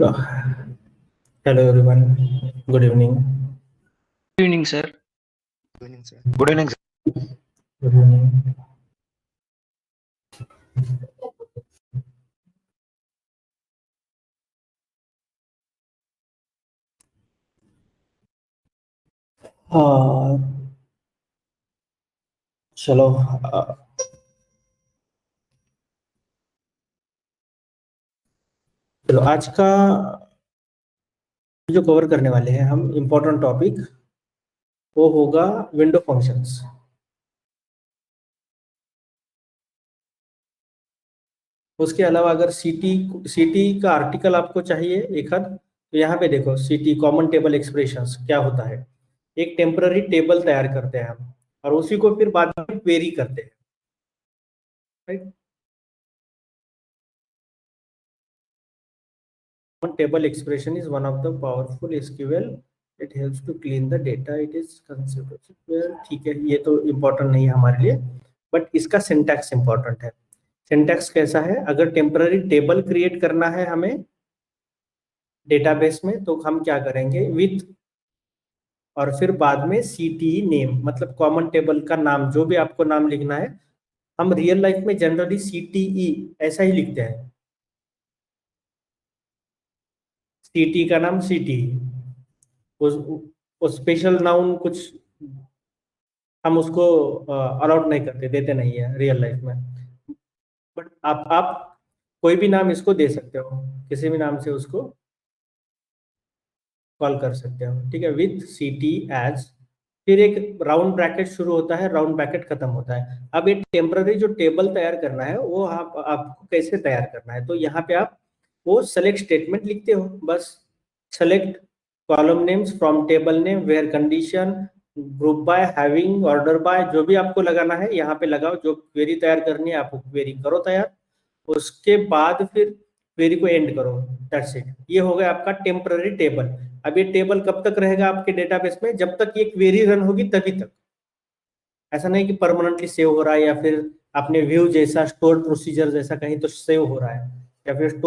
Hello everyone. Good evening. Good evening, sir. Good evening, sir. Good evening, sir. Good evening. हाँ, चलो चलो आज का जो कवर करने वाले हैं हम इम्पोर्टेंट टॉपिक वो होगा विंडो फंक्शंस। उसके अलावा अगर सीटी का आर्टिकल आपको चाहिए एक हद, तो यहाँ पे देखो सीटी कॉमन टेबल एक्सप्रेशंस क्या होता है। एक टेम्पररी टेबल तैयार करते हैं हम और उसी को फिर बाद में क्वेरी करते हैं, right. Table expression is one of the powerful SQL. It helps to clean the data. It is considered ठीक है, ये तो इम्पोर्टेंट नहीं है हमारे लिए, बट इसका सिंटैक्स इम्पोर्टेंट है। सिंटैक्स कैसा है? अगर टेम्पररी टेबल क्रिएट करना है हमें डेटाबेस में, तो हम क्या करेंगे, विथ और फिर बाद में सीटी नेम, मतलब कॉमन टेबल का नाम, जो भी आपको नाम लिखना है। हम रियल लाइफ में जनरली सीटीई ऐसा ही लिखते हैं, सीटी का नाम सीटी, उस स्पेशल नाउन कुछ हम उसको अलाउड नहीं करते, देते नहीं है रियल लाइफ में। बट आप कोई भी नाम इसको दे सकते हो, किसी भी नाम से उसको कॉल कर सकते हो, ठीक है, विथ सीटी एज। फिर एक राउंड ब्रैकेट शुरू होता है, राउंड ब्रैकेट खत्म होता है। अब ये टेम्पररी जो टेबल तैयार करना है वो आपको कैसे तैयार करना है, तो यहाँ पे आप वो सेलेक्ट स्टेटमेंट लिखते हो, बस select column names from table name where condition group by having order by, जो भी आपको लगाना है यहाँ पे लगाओ। जो क्वेरी तैयार करनी है आपको क्वेरी करो तैयार, उसके बाद फिर क्वेरी को एंड करो, दैट्स इट। ये हो गया आपका टेम्पररी टेबल। अब ये टेबल कब तक रहेगा आपके डेटाबेस में? जब तक ये क्वेरी रन होगी तभी तक। ऐसा नहीं कि परमानेंटली सेव हो रहा है, या फिर आपने व्यू जैसा स्टोर प्रोसीजर जैसा कहीं तो सेव हो रहा है, या फिर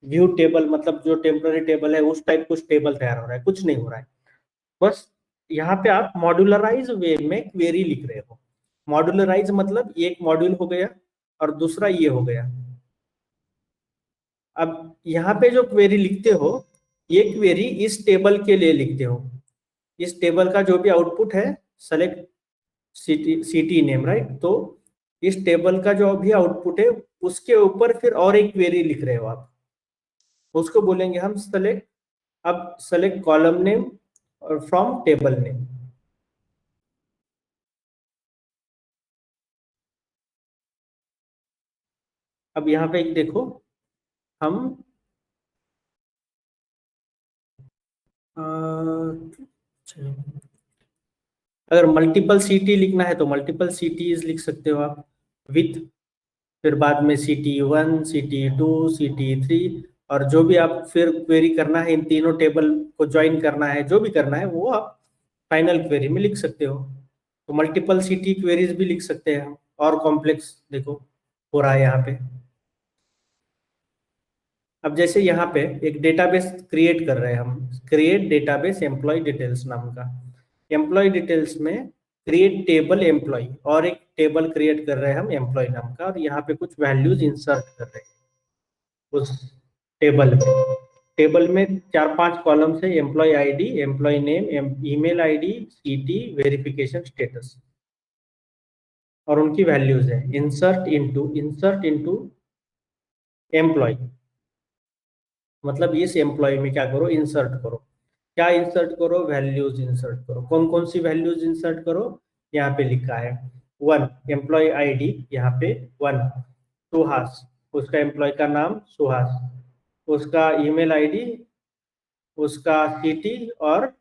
व्यू टेबल मतलब जो टेम्पररी टेबल है उस टाइप कुछ टेबल तैयार हो रहा है, कुछ नहीं हो रहा है। बस यहाँ पे आप मॉड्यूलराइज वे में क्वेरी लिख रहे हो। मॉड्यूलराइज मतलब एक मॉड्यूल हो गया और दूसरा ये हो गया। अब यहाँ पे जो क्वेरी लिखते हो, ये क्वेरी इस टेबल के लिए लिखते हो। इस टेबल का जो भी आउटपुट है, सेलेक्ट सीटी नेम, राइट। तो इस टेबल का जो भी आउटपुट है उसके ऊपर फिर और एक क्वेरी लिख रहे हो आप, उसको बोलेंगे हम सेलेक्ट। अब सेलेक्ट कॉलम नेम और फ्रॉम टेबल नेम। अब यहाँ पे देखो, हम अगर मल्टीपल सीटी लिखना है तो मल्टीपल सीटीज लिख सकते हो आप, विथ फिर बाद में CT1 CT2 CT3, और जो भी आप फिर क्वेरी करना है, इन तीनों टेबल को ज्वाइन करना है, जो भी करना है वो आप फाइनल क्वेरी में लिख सकते हो। तो मल्टीपल सीटी क्वेरीज भी लिख सकते हैं हम, और कॉम्प्लेक्स देखो हो रहा है यहाँ पे। अब जैसे यहाँ पे एक डेटाबेस क्रिएट कर रहे हैं हम, क्रिएट डेटाबेस एम्प्लॉय डिटेल्स नाम का। एम्प्लॉय डिटेल्स में क्रिएट टेबल एम्प्लॉय, और एक टेबल क्रिएट कर रहे हैं हम एम्प्लॉय नाम का, और यहाँ पे कुछ वैल्यूज इंसर्ट कर रहे हैं उस टेबल में। टेबल में 4-5 कॉलम्स है, employee ID, employee name, email ID, city, verification status, और उनकी वैल्यूज है। इंसर्ट इनटू एम्प्लॉय, मतलब इस एम्प्लॉय में क्या करो, इंसर्ट करो। क्या इंसर्ट करो? वैल्यूज इंसर्ट करो। कौन कौन सी वैल्यूज इंसर्ट करो? यहाँ पे लिखा है 1 एम्प्लॉय आईडी, यहाँ पे 1 सुहास, उसका एम्प्लॉय का नाम सुहास, उसका ईमेल आईडी, उसका सीटी, और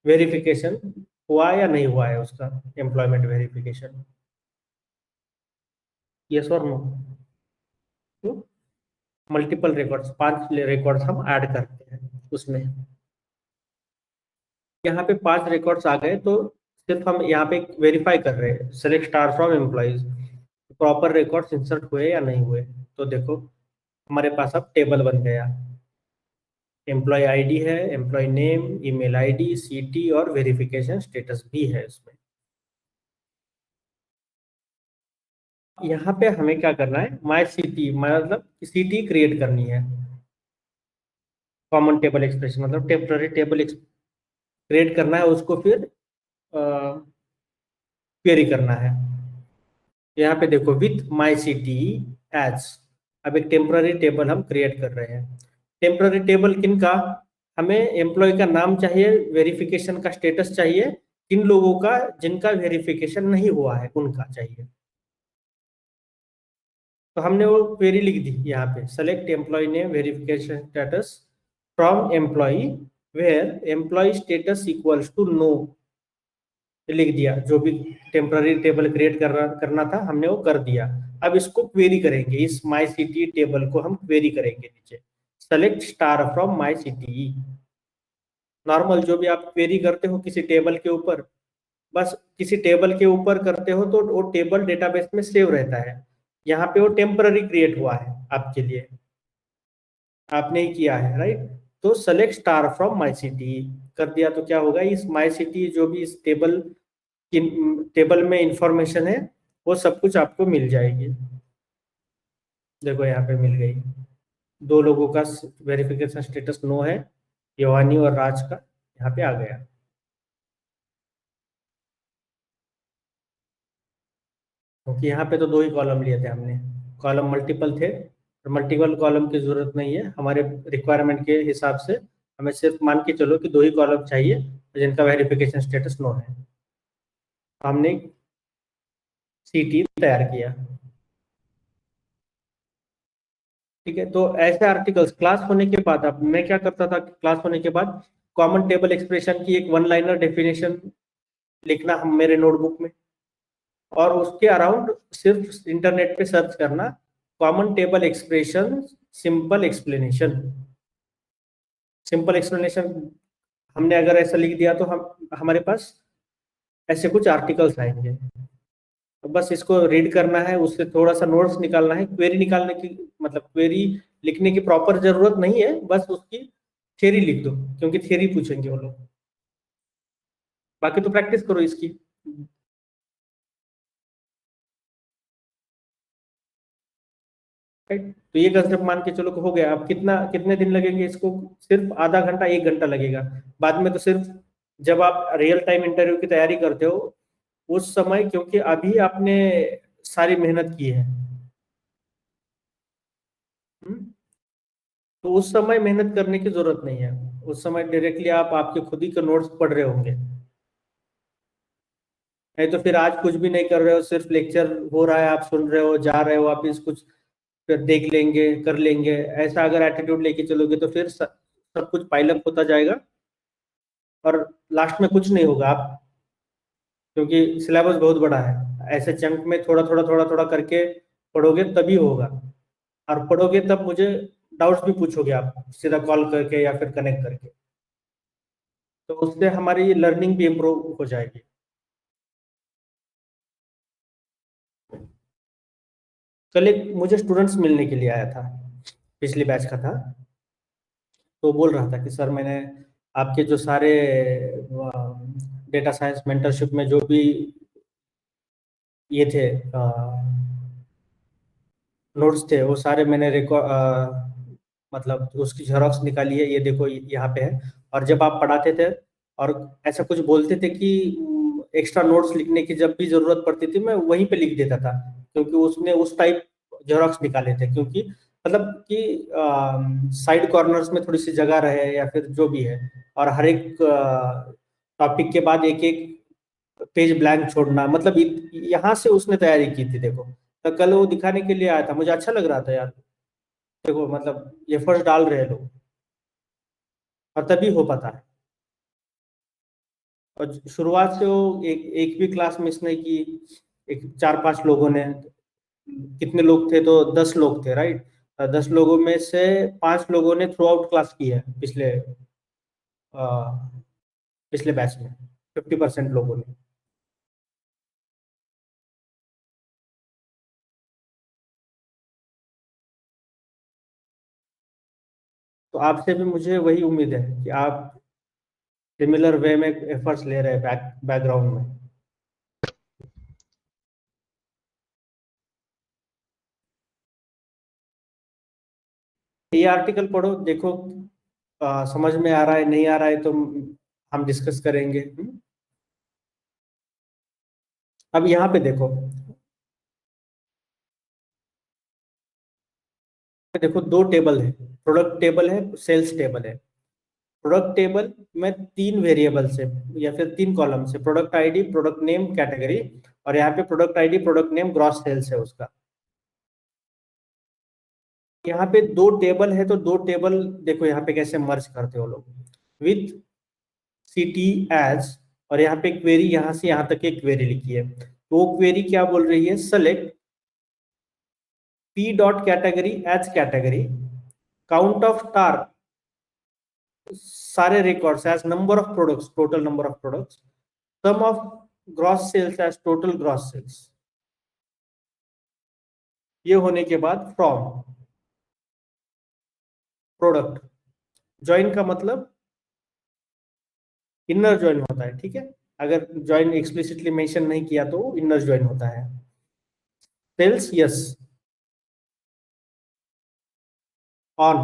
वेरिफिकेशन हुआ या नहीं हुआ है उसका एम्प्लॉयमेंट वेरिफिकेशन, यस और नो। मल्टीपल रिकॉर्ड्स, 5 रिकॉर्ड्स हम ऐड करते हैं उसमें। यहाँ पे 5 रिकॉर्ड्स आ गए, तो सिर्फ हम यहाँ पे वेरीफाई कर रहे हैं, select star from employees, proper records insert हुए या नहीं हुए। तो देखो हमारे पास अब टेबल बन गया। एम्प्लॉय आईडी है, एम्प्लॉय नेम, ईमेल आईडी, सीटी और वेरिफिकेशन स्टेटस भी है इसमें। यहाँ पे हमें क्या करना है, माई सीटी मतलब सीटी क्रिएट करनी है। कॉमन टेबल एक्सप्रेशन मतलब टेम्पररी टेबल क्रिएट करना है, उसको फिर क्वेरी करना है। यहाँ पे देखो विथ माई सिटी एज, अब एक टेम्पररी टेबल हम क्रिएट कर रहे हैं। टेम्पररी टेबल किन का, हमें एम्प्लॉय का नाम चाहिए, वेरिफिकेशन का स्टेटस चाहिए, किन लोगों का जिनका वेरिफिकेशन नहीं हुआ है उनका चाहिए। तो हमने वो क्वेरी लिख दी यहाँ पे, select employee name verification status from employee where employee status equals to no, लिख दिया। जो भी टेम्पररी टेबल क्रिएट करना था हमने वो कर दिया। अब इसको क्वेरी करेंगे, इस माई सिटी टेबल को हम क्वेरी करेंगे नीचे। Select star from my city, normal जो भी आप क्वेरी करते हो किसी टेबल के ऊपर, बस किसी टेबल के ऊपर करते हो तो वो टेबल डेटाबेस में सेव रहता है। यहाँ पे वो टेम्पररी क्रिएट हुआ है आपके लिए, आपने ही किया है, राइट। तो select star from my city कर दिया तो क्या होगा, इस माई सिटी जो भी इस टेबल में इंफॉर्मेशन है वो सब कुछ आपको मिल जाएगी। देखो यहाँ पे मिल गई, दो लोगों का वेरिफिकेशन स्टेटस नो है, योहानी और राज का यहाँ पे आ गया। क्योंकि यहाँ पे तो दो ही कॉलम लिए थे हमने, कॉलम मल्टीपल थे, और मल्टीपल कॉलम की जरूरत नहीं है हमारे रिक्वायरमेंट के हिसाब से। हमें सिर्फ मान के चलो कि दो ही कॉलम चाहिए जिनका वेरिफिकेशन स्टेटस नो है। हमने सीटी तैयार किया। ठीक है, तो ऐसे आर्टिकल्स क्लास होने के बाद, अब मैं क्या करता था, क्लास होने के बाद कॉमन टेबल एक्सप्रेशन की एक वन लाइनर डेफिनेशन लिखना हम मेरे नोटबुक में, और उसके अराउंड सिर्फ इंटरनेट पे सर्च करना common table expression simple explanation. Simple explanation हमने अगर ऐसा लिख दिया तो हम हमारे पास ऐसे कुछ आर्टिकल्स आएंगे। तो बस इसको रीड करना है, उससे थोड़ा सा नोट्स निकालना है, क्वेरी निकालने की मतलब क्वेरी लिखने की प्रॉपर जरूरत नहीं है, बस उसकी थ्योरी लिख दो क्योंकि थ्योरी पूछेंगे वो लोग। बाकी तो प्रैक्टिस करो इसकी। राइट, तो ये कंसेप्ट मान के चलो कि हो गया। अब कितने दिन लगेंगे इसको, सिर्फ आधा घंटा 1 घंटा लगेगा। बाद में तो सिर्फ जब आप रियल टाइम इंटरव्यू की तैयारी करते हो उस समय, क्योंकि अभी आपने सारी मेहनत की है। हम्म? तो उस समय मेहनत करने की जरूरत नहीं है, उस समय डायरेक्टली आप आपके खुद ही के नोट्स पढ़ रहे होंगे। नहीं तो फिर आज कुछ भी नहीं कर रहे हो, सिर्फ लेक्चर हो रहा है, आप सुन रहे हो, जा रहे हो वापिस, कुछ फिर देख लेंगे कर लेंगे, ऐसा अगर एटीट्यूड लेके चलोगे तो फिर सब कुछ पाइलअप होता जाएगा और लास्ट में कुछ नहीं होगा। आप क्योंकि सिलेबस बहुत बड़ा है, ऐसे चंक में थोड़ा थोड़ा करके पढ़ोगे तभी होगा। और पढ़ोगे तब मुझे डाउट्स भी पूछोगे आप सीधा कॉल करके या फिर कनेक्ट करके, तो उससे हमारी लर्निंग भी इम्प्रूव हो जाएगी। कल एक मुझे स्टूडेंट्स मिलने के लिए आया था, पिछली बैच का था। तो बोल रहा था कि सर मैंने आपके जो सारे डेटा साइंस मेंटरशिप में जो भी ये थे नोट्स थे वो सारे मैंने मतलब उसकी झेरॉक्स निकाली है, ये देखो यहाँ पे है। और जब आप पढ़ाते थे और ऐसा कुछ बोलते थे कि एक्स्ट्रा नोट्स लिखने की जब भी जरूरत पड़ती थी मैं वहीं पे लिख देता था, क्योंकि उसने उस टाइप जेरोक्स निकाले थे। क्योंकि मतलब कि साइड कॉर्नर्स में थोड़ी सी जगह रहे या फिर जो भी है, और हर एक टॉपिक के बाद एक एक पेज ब्लैंक छोड़ना, मतलब यहाँ से उसने तैयारी की थी। देखो तो कल वो दिखाने के लिए आया था, मुझे अच्छा लग रहा था यार। देखो मतलब एफर्ट्स डाल रहे हैं लोग, और तभी हो पाता है। और शुरुआत से वो एक भी क्लास मिस नहीं की। एक 4-5 लोगों ने, कितने लोग थे, तो 10 लोग थे, राइट। 10 लोगों में से 5 लोगों ने थ्रू आउट क्लास की है अ, पिछले बैच में, 50% लोगों ने। तो आपसे भी मुझे वही उम्मीद है कि आप सिमिलर वे में एफर्ट्स ले रहे हैं बैकग्राउंड में। ये आर्टिकल पढ़ो, देखो समझ में आ रहा है नहीं आ रहा है तो हम डिस्कस करेंगे। अब यहाँ पे देखो, देखो दो टेबल है, प्रोडक्ट टेबल है, सेल्स टेबल है। प्रोडक्ट टेबल में 3 वेरिएबल से या फिर 3 कॉलम से, product ID, product name, category, और यहाँ पे product ID, product name, gross sales है उसका। यहाँ पे 2 टेबल है तो 2 टेबल देखो यहाँ पे कैसे मर्ज करते हो लोग, विथ सिटी एज, और यहाँ पे क्वेरी, यहाँ से यहाँ तक एक क्वेरी लिखी है। तो वो क्वेरी क्या बोल रही है, select p dot category as category, count of star सारे records as number of products, total number of products, sum of gross sales as total gross sales. ये होने के बाद फ्रॉम प्रोडक्ट, ज्वाइन का मतलब इनर ज्वाइन होता है, ठीक है। अगर ज्वाइन एक्सप्लिसिटली मेंशन नहीं किया तो इनर ज्वाइन होता है। Sales yes on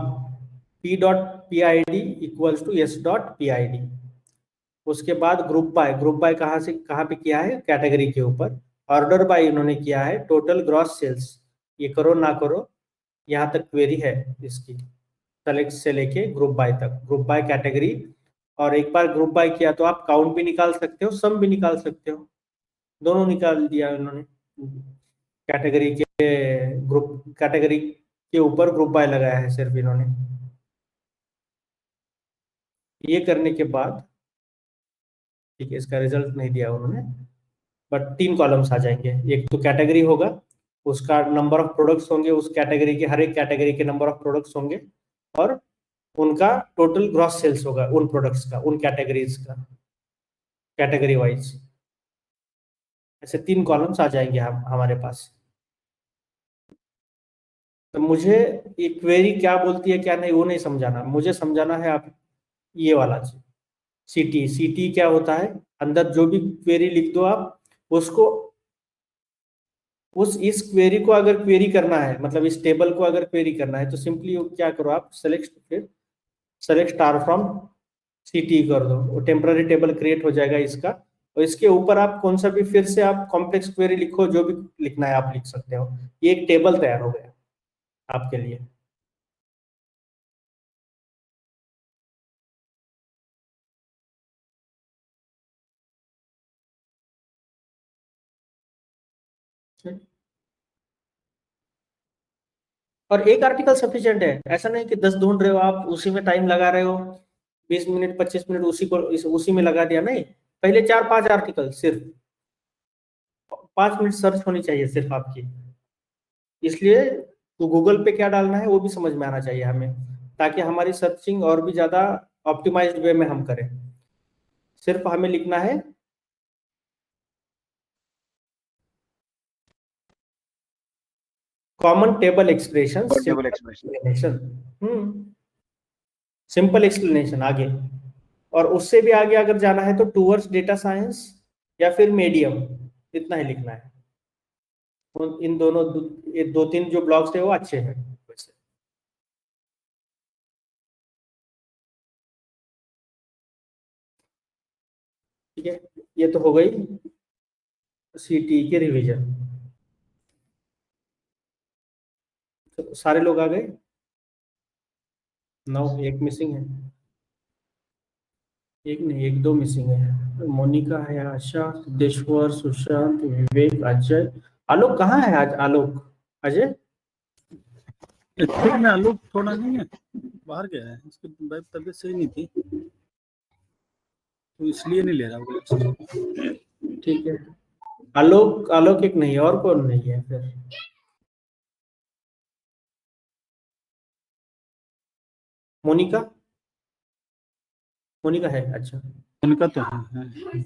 p dot P I D equals to s dot P I D. उसके बाद ग्रुप बाय, ग्रुप बाय कहाँ से कहाँ पे किया है, कैटेगरी के ऊपर। ऑर्डर बाय इन्होंने किया है टोटल ग्रॉस सेल्स, ये करो ना करो, यहाँ तक क्वेरी है इसकी, सेलेक्ट से लेके ग्रुप बाय तक, ग्रुप बाय कैटेगरी। और एक बार ग्रुप बाय किया तो आप काउंट भी निकाल सकते हो, सम भी निकाल सकते हो, दोनों निकाल दिया उन्होंने। कैटेगरी के ग्रुप, कैटेगरी के ऊपर ग्रुप बाय लगाया है सिर्फ इन्होंने। ये करने के बाद ठीक है, इसका रिजल्ट नहीं दिया उन्होंने, बट 3 कॉलम्स आ जाएंगे। एक तो कैटेगरी होगा, उसका नंबर ऑफ प्रोडक्ट्स होंगे, उस कैटेगरी के, हर एक कैटेगरी के नंबर ऑफ प्रोडक्ट्स होंगे, और उनका टोटल ग्रॉस सेल्स होगा उन प्रोडक्ट्स का, उन कैटेगरीज का, कैटेगरी वाइज। ऐसे 3 कॉलम्स आ जाएंगे हम हमारे पास। तो मुझे ये क्वेरी क्या बोलती है क्या नहीं वो नहीं समझाना, मुझे समझाना है आप ये वाला चीज, सीटी। सीटी क्या होता है, अंदर जो भी क्वेरी लिख दो आप उसको, उस इस क्वेरी को अगर क्वेरी करना है, मतलब इस टेबल को अगर क्वेरी करना है तो सिंपली क्या करो आप, सेलेक्ट, फिर सेलेक्ट स्टार फ्रॉम सीटी कर दो, वो टेम्पररी टेबल क्रिएट हो जाएगा इसका। और इसके ऊपर आप कौन सा भी फिर से आप कॉम्प्लेक्स क्वेरी लिखो, जो भी लिखना है आप लिख सकते हो। ये एक टेबल तैयार हो गया आपके लिए। और एक आर्टिकल सफिशिएंट है, ऐसा नहीं कि 10 ढूंढ रहे हो आप, उसी में टाइम लगा रहे हो, 20 मिनट 25 मिनट उसी में लगा दिया, नहीं। पहले 4-5 आर्टिकल, सिर्फ 5 मिनट सर्च होनी चाहिए सिर्फ आपकी। इसलिए तो गूगल पे क्या डालना है वो भी समझ में आना चाहिए हमें, ताकि हमारी सर्चिंग और भी ज्यादा ऑप्टिमाइज्ड वे में हम करें। सिर्फ हमें लिखना है common table expression, table expression. Explanation, simple explanation आगे। और उससे भी आगे अगर जाना है तो टूवर्ड्स डेटा साइंस या फिर मीडियम, इतना ही लिखना है। इन दोनों ये 2-3 जो ब्लॉक्स है वो अच्छे हैं वैसे। ठीक है, ये तो हो गई सीटी की रिवीजन। तो सारे लोग आ गए? 9, एक मिसिंग है, एक नहीं, 1-2 मिसिंग है। मोनिका है, आशा, सिद्धेश्वर, सुशांत, विवेक, अजय। आलोक कहाँ है आज, आलोक, अजय? में आलोक थोड़ा नहीं है, बाहर गया है, इसकी तबीयत सही नहीं थी तो इसलिए नहीं ले रहा वो। ठीक है, आलोक, आलोक एक नहीं, और कौन नहीं है फिर? मोनिका, मोनिका है, अच्छा। उनका तो है।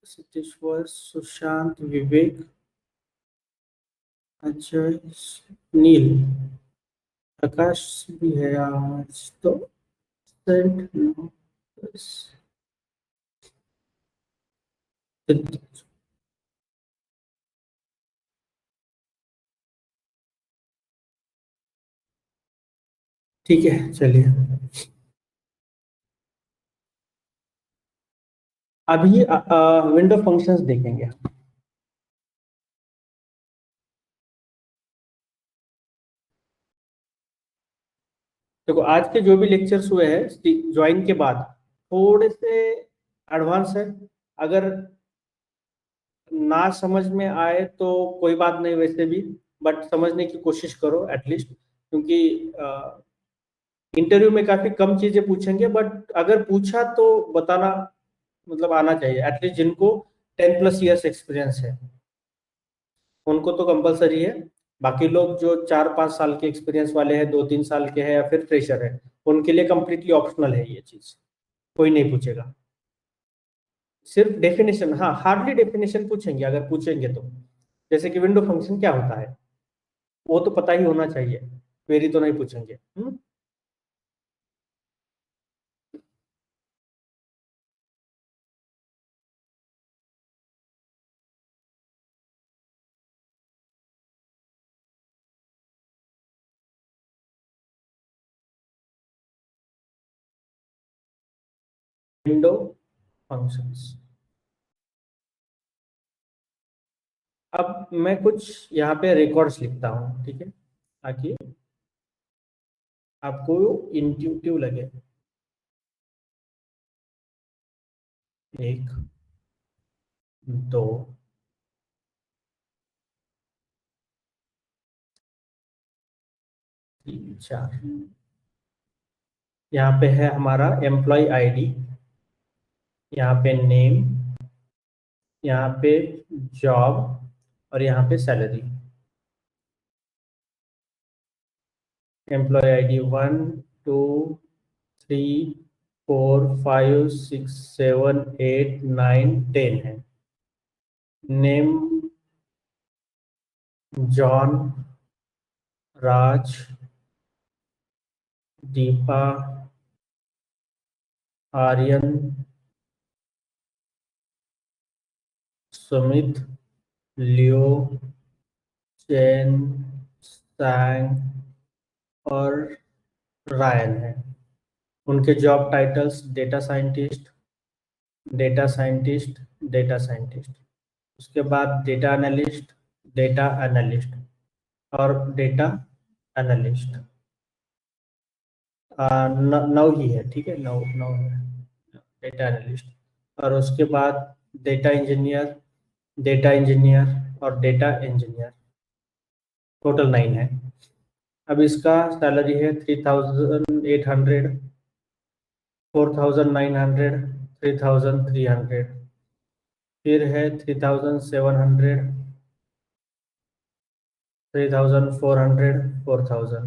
सिद्धेश्वर, सुशांत, विवेक, अजय, नील। प्रकाश भी है आज तो सेंट ठीक है चलिए। अभी विंडो फंक्शंस देखेंगे। देखो आज के जो भी लेक्चर्स हुए हैं ज्वाइन के बाद थोड़े से एडवांस है। अगर ना समझ में आए तो कोई बात नहीं वैसे भी, बट समझने की कोशिश करो एटलीस्ट, क्योंकि इंटरव्यू में काफी कम चीजें पूछेंगे, बट अगर पूछा तो बताना मतलब आना चाहिए एटलीस्ट। जिनको 10+ इयर्स एक्सपीरियंस है उनको तो कंपलसरी है। बाकी लोग जो 4-5 साल के एक्सपीरियंस वाले हैं, 2-3 साल के हैं या फिर फ्रेशर है, उनके लिए कंप्लीटली ऑप्शनल है ये चीज, कोई नहीं पूछेगा। सिर्फ डेफिनेशन, हाँ हार्डली डेफिनेशन पूछेंगे अगर पूछेंगे तो। जैसे कि विंडो फंक्शन क्या होता है वो तो पता ही होना चाहिए, क्वेरी तो नहीं पूछेंगे। Window functions. अब मैं कुछ यहाँ पे रिकॉर्ड्स लिखता हूँ, ठीक है, ताकि आपको इंट्यूटिव लगे। 1, 2, 3, 4। यहाँ पे है हमारा एम्प्लॉय आईडी, यहाँ पे नेम, यहाँ पे जॉब और यहाँ पे सैलरी। एम्प्लॉय आईडी 1, 2, 3, 4, 5, 6, 7, 8, 9, 10 है। नेम जॉन, राज, दीपा, आर्यन, सुमित, लियो, चैन, सैंग और रायन है। उनके job titles data scientist, data scientist, data scientist. उसके बाद डेटा एनालिस्ट, डेटा एनालिस्ट और डेटा एनालिस्ट। नौ ही है, ठीक है, नौ नौ है डेटा एनालिस्ट। और उसके बाद डेटा इंजीनियर, डेटा इंजीनियर और डेटा इंजीनियर, टोटल 9 है। अब इसका सैलरी है 3800, 4900, 3300। फिर है 3700, 3400, 4000।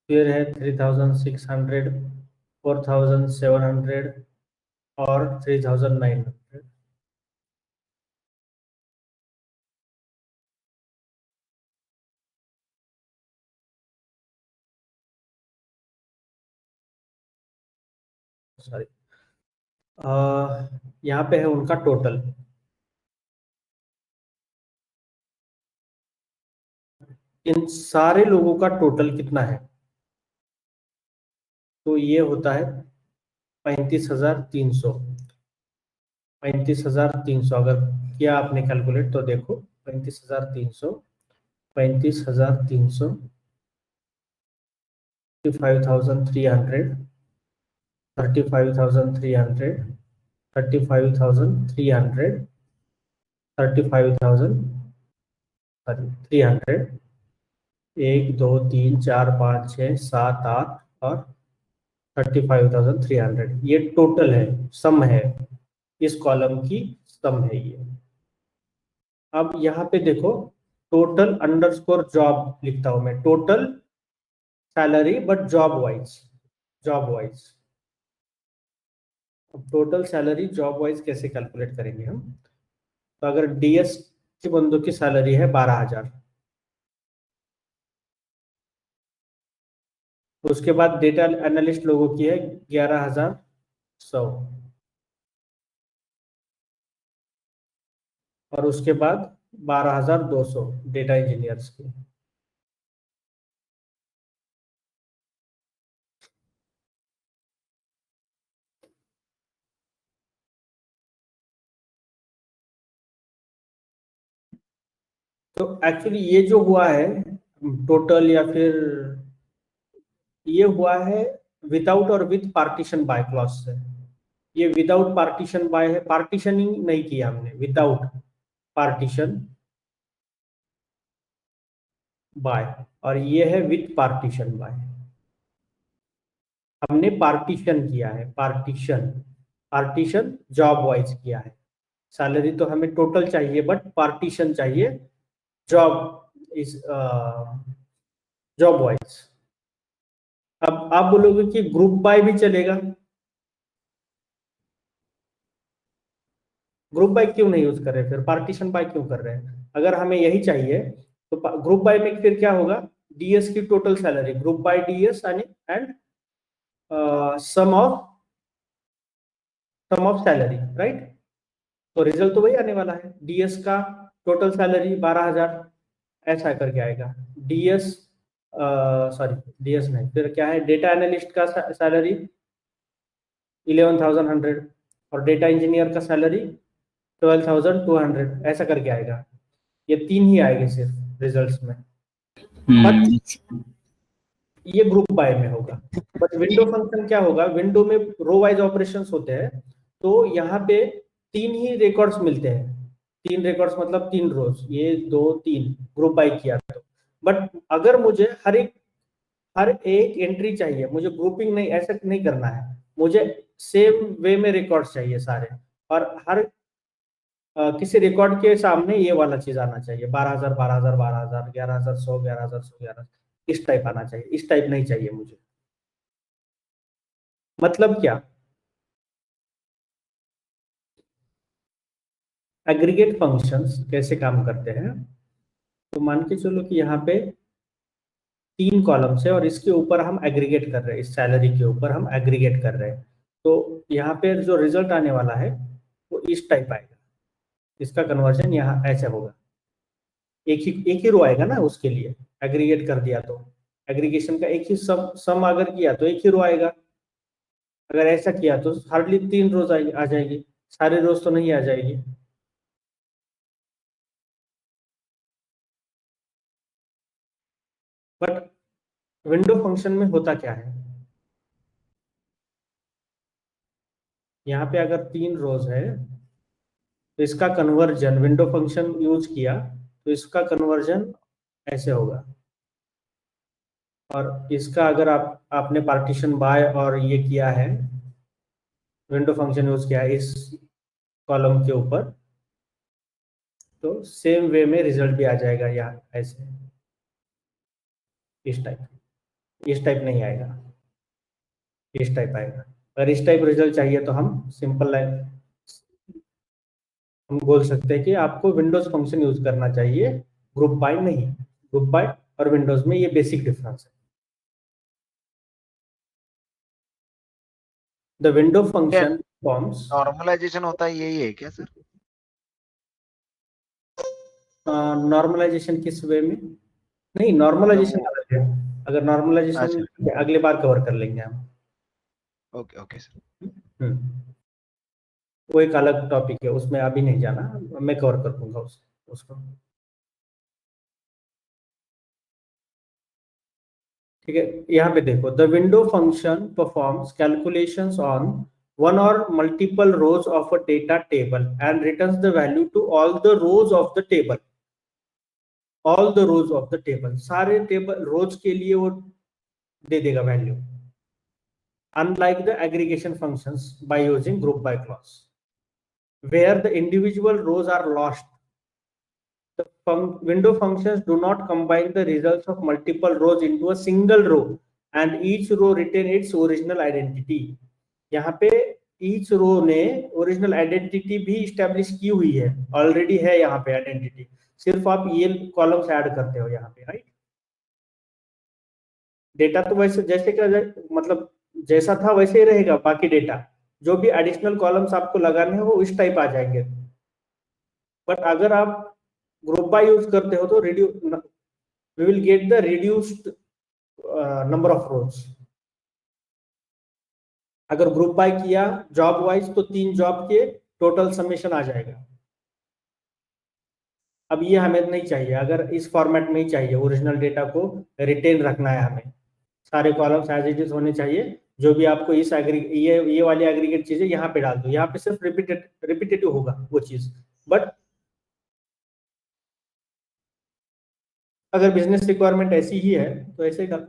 फिर है 3600, 4700 और 3900। सॉरी, यहाँ पे है उनका टोटल। इन सारे लोगों का टोटल कितना है, तो ये होता है 35,300। 35,300 अगर किया आपने कैलकुलेट तो देखो, 35,300, 35,300, 35,300, 35,300, 35,300, 35,000, सॉरी 300, 1, 2, 3, 4, 5, 6, 7, 8 और 35,300। ये टोटल है, सम है, इस कॉलम की सम है ये। अब यहाँ पे देखो, टोटल अंडरस्कोर जॉब लिखता हूं मैं, total salary but job wise, job wise. अब टोटल सैलरी जॉब वाइज कैसे कैलकुलेट करेंगे हम, तो अगर डीएस के बंदों की सैलरी है 12,000, उसके बाद डेटा एनालिस्ट लोगों की है 11,100, और उसके बाद 12,200 डेटा इंजीनियर्स की। तो एक्चुअली ये जो हुआ है टोटल, या फिर ये हुआ है विदाउट और विद पार्टीशन बाय क्लॉज से। ये विदाउट पार्टीशन बाय है, पार्टीशनिंग नहीं किया हमने, विदाउट पार्टीशन बाय, और ये है विद पार्टीशन बाय। हमने पार्टीशन किया है, पार्टीशन, पार्टीशन जॉब वाइज किया है। सैलरी तो हमें टोटल चाहिए, बट पार्टीशन चाहिए जॉब इज जॉब वाइज। अब आप बोलोगे कि ग्रुप बाय भी चलेगा, ग्रुप बाय क्यों नहीं यूज कर रहे, फिर पार्टीशन बाय क्यों कर रहे हैं? अगर हमें यही चाहिए तो ग्रुप बाय में फिर क्या होगा, डीएस की total salary, group by DS and sum of salary, right? तो रिजल्ट तो वही आने वाला है, डीएस का टोटल सैलरी 12,000 ऐसा करके आएगा। डीएस सॉरी डीएस नहीं, फिर क्या है, डेटा एनालिस्ट का सैलरी 11,100, और डेटा इंजीनियर का सैलरी 12,200, ऐसा करके आएगा। ये तीन ही आएंगे सिर्फ रिजल्ट्स में, बट ये ग्रुप बाय में होगा। बट विंडो फंक्शन क्या होगा, विंडो में रो वाइज ऑपरेशंस होते हैं, तो यहाँ पे तीन ही रिकॉर्ड्स मिलते हैं। तीन रिकॉर्ड्स मतलब तीन रोज, ये 2 3 ग्रुप बाय किया तो। बट अगर मुझे हर एक एंट्री चाहिए, मुझे ग्रुपिंग नहीं, ऐसा नहीं करना है, मुझे सेम वे में रिकॉर्ड्स चाहिए सारे, और हर किसी रिकॉर्ड के सामने ये वाला चीज आना चाहिए, 12,000 12,000 12,000 11,100 11,100 11, इस टाइप आना चाहिए, इस टाइप नहीं चाहिए मुझे। मतलब क्या, एग्रीगेट फंक्शंस कैसे काम करते हैं, तो मान के चलो कि यहाँ पे 3 कॉलम्स है, और इसके ऊपर हम एग्रीगेट कर रहे हैं, इस सैलरी के ऊपर हम एग्रीगेट कर रहे हैं। तो यहाँ पे जो रिजल्ट आने वाला है वो इस टाइप आएगा, इसका कन्वर्जन यहाँ ऐसे होगा, एक ही रो आएगा ना उसके लिए, एग्रीगेट कर दिया तो एग्रीगेशन का एक ही सम अगर किया तो एक ही रो आएगा, अगर ऐसा किया तो हार्डली 3 रोज आ जाएगी, सारे रोज तो नहीं आ जाएगी। बट विंडो फंक्शन में होता क्या है, यहाँ पे अगर 3 रोज है तो इसका कन्वर्जन, विंडो फंक्शन यूज किया तो इसका कन्वर्जन ऐसे होगा, और इसका अगर आपने पार्टीशन बाय और ये किया है, विंडो फंक्शन यूज किया है इस कॉलम के ऊपर, तो सेम वे में रिजल्ट भी आ जाएगा यहाँ ऐसे, इस टाइप नहीं आएगा, इस टाइप आएगा। अगर इस टाइप रिजल्ट चाहिए तो हम सिंपल लाइन हम बोल सकते हैं कि आपको विंडोज फंक्शन यूज करना चाहिए, ग्रुप बाय नहीं। ग्रुप बाय और विंडोज में ये बेसिक डिफरेंस है। The window function forms, normalization होता है यही है क्या सर? नॉर्मलाइजेशन किस वे में? नहीं, नॉर्मलाइजेशन अलग है, अगर नॉर्मलाइजेशन अगले बार कवर कर लेंगे हम। Okay okay sir. वो एक अलग टॉपिक है, उसमें अभी नहीं जाना, मैं कवर कर दूंगा उसको। ठीक है, यहाँ पे देखो, the window function performs calculations on one or multiple rows of a data table and returns the value to all the rows of the table, all the rows of the table, सारे table रोज के लिए वो दे देगा value, unlike the aggregation functions by using group by clause where the individual rows are lost. The window functions do not combine the results of multiple rows into a single row and each row retain its original identity. यहाँ पे each row ने original identity भी establish की हुई है, already है यहाँ पे आइडेंटिटी, सिर्फ आप ये कॉलम्स ऐड करते हो यहाँ पे, राइट? डेटा तो वैसे जैसे क्या मतलब जैसा था वैसे ही रहेगा, बाकी डेटा जो भी एडिशनल कॉलम्स आपको लगाने हैं वो इस टाइप आ जाएंगे। बट अगर आप ग्रुप बाय यूज करते हो तो we will get the reduced number of rows. अगर ग्रुप बाय किया जॉब वाइज तो 3 जॉब के टोटल समेशन आ जाएगा। अब ये हमें नहीं चाहिए, अगर इस फॉर्मेट में ही चाहिए, ओरिजिनल डेटा को रिटेन रखना है हमें, सारे कॉलम्स एज इट इज होने चाहिए। जो भी आपको इस ये वाली एग्रीगेट चीजें यहाँ पे डाल दो, यहाँ पे सिर्फ रिपीटेटिव होगा वो चीज। बट अगर बिजनेस रिक्वायरमेंट ऐसी ही है तो ऐसे ही डाल,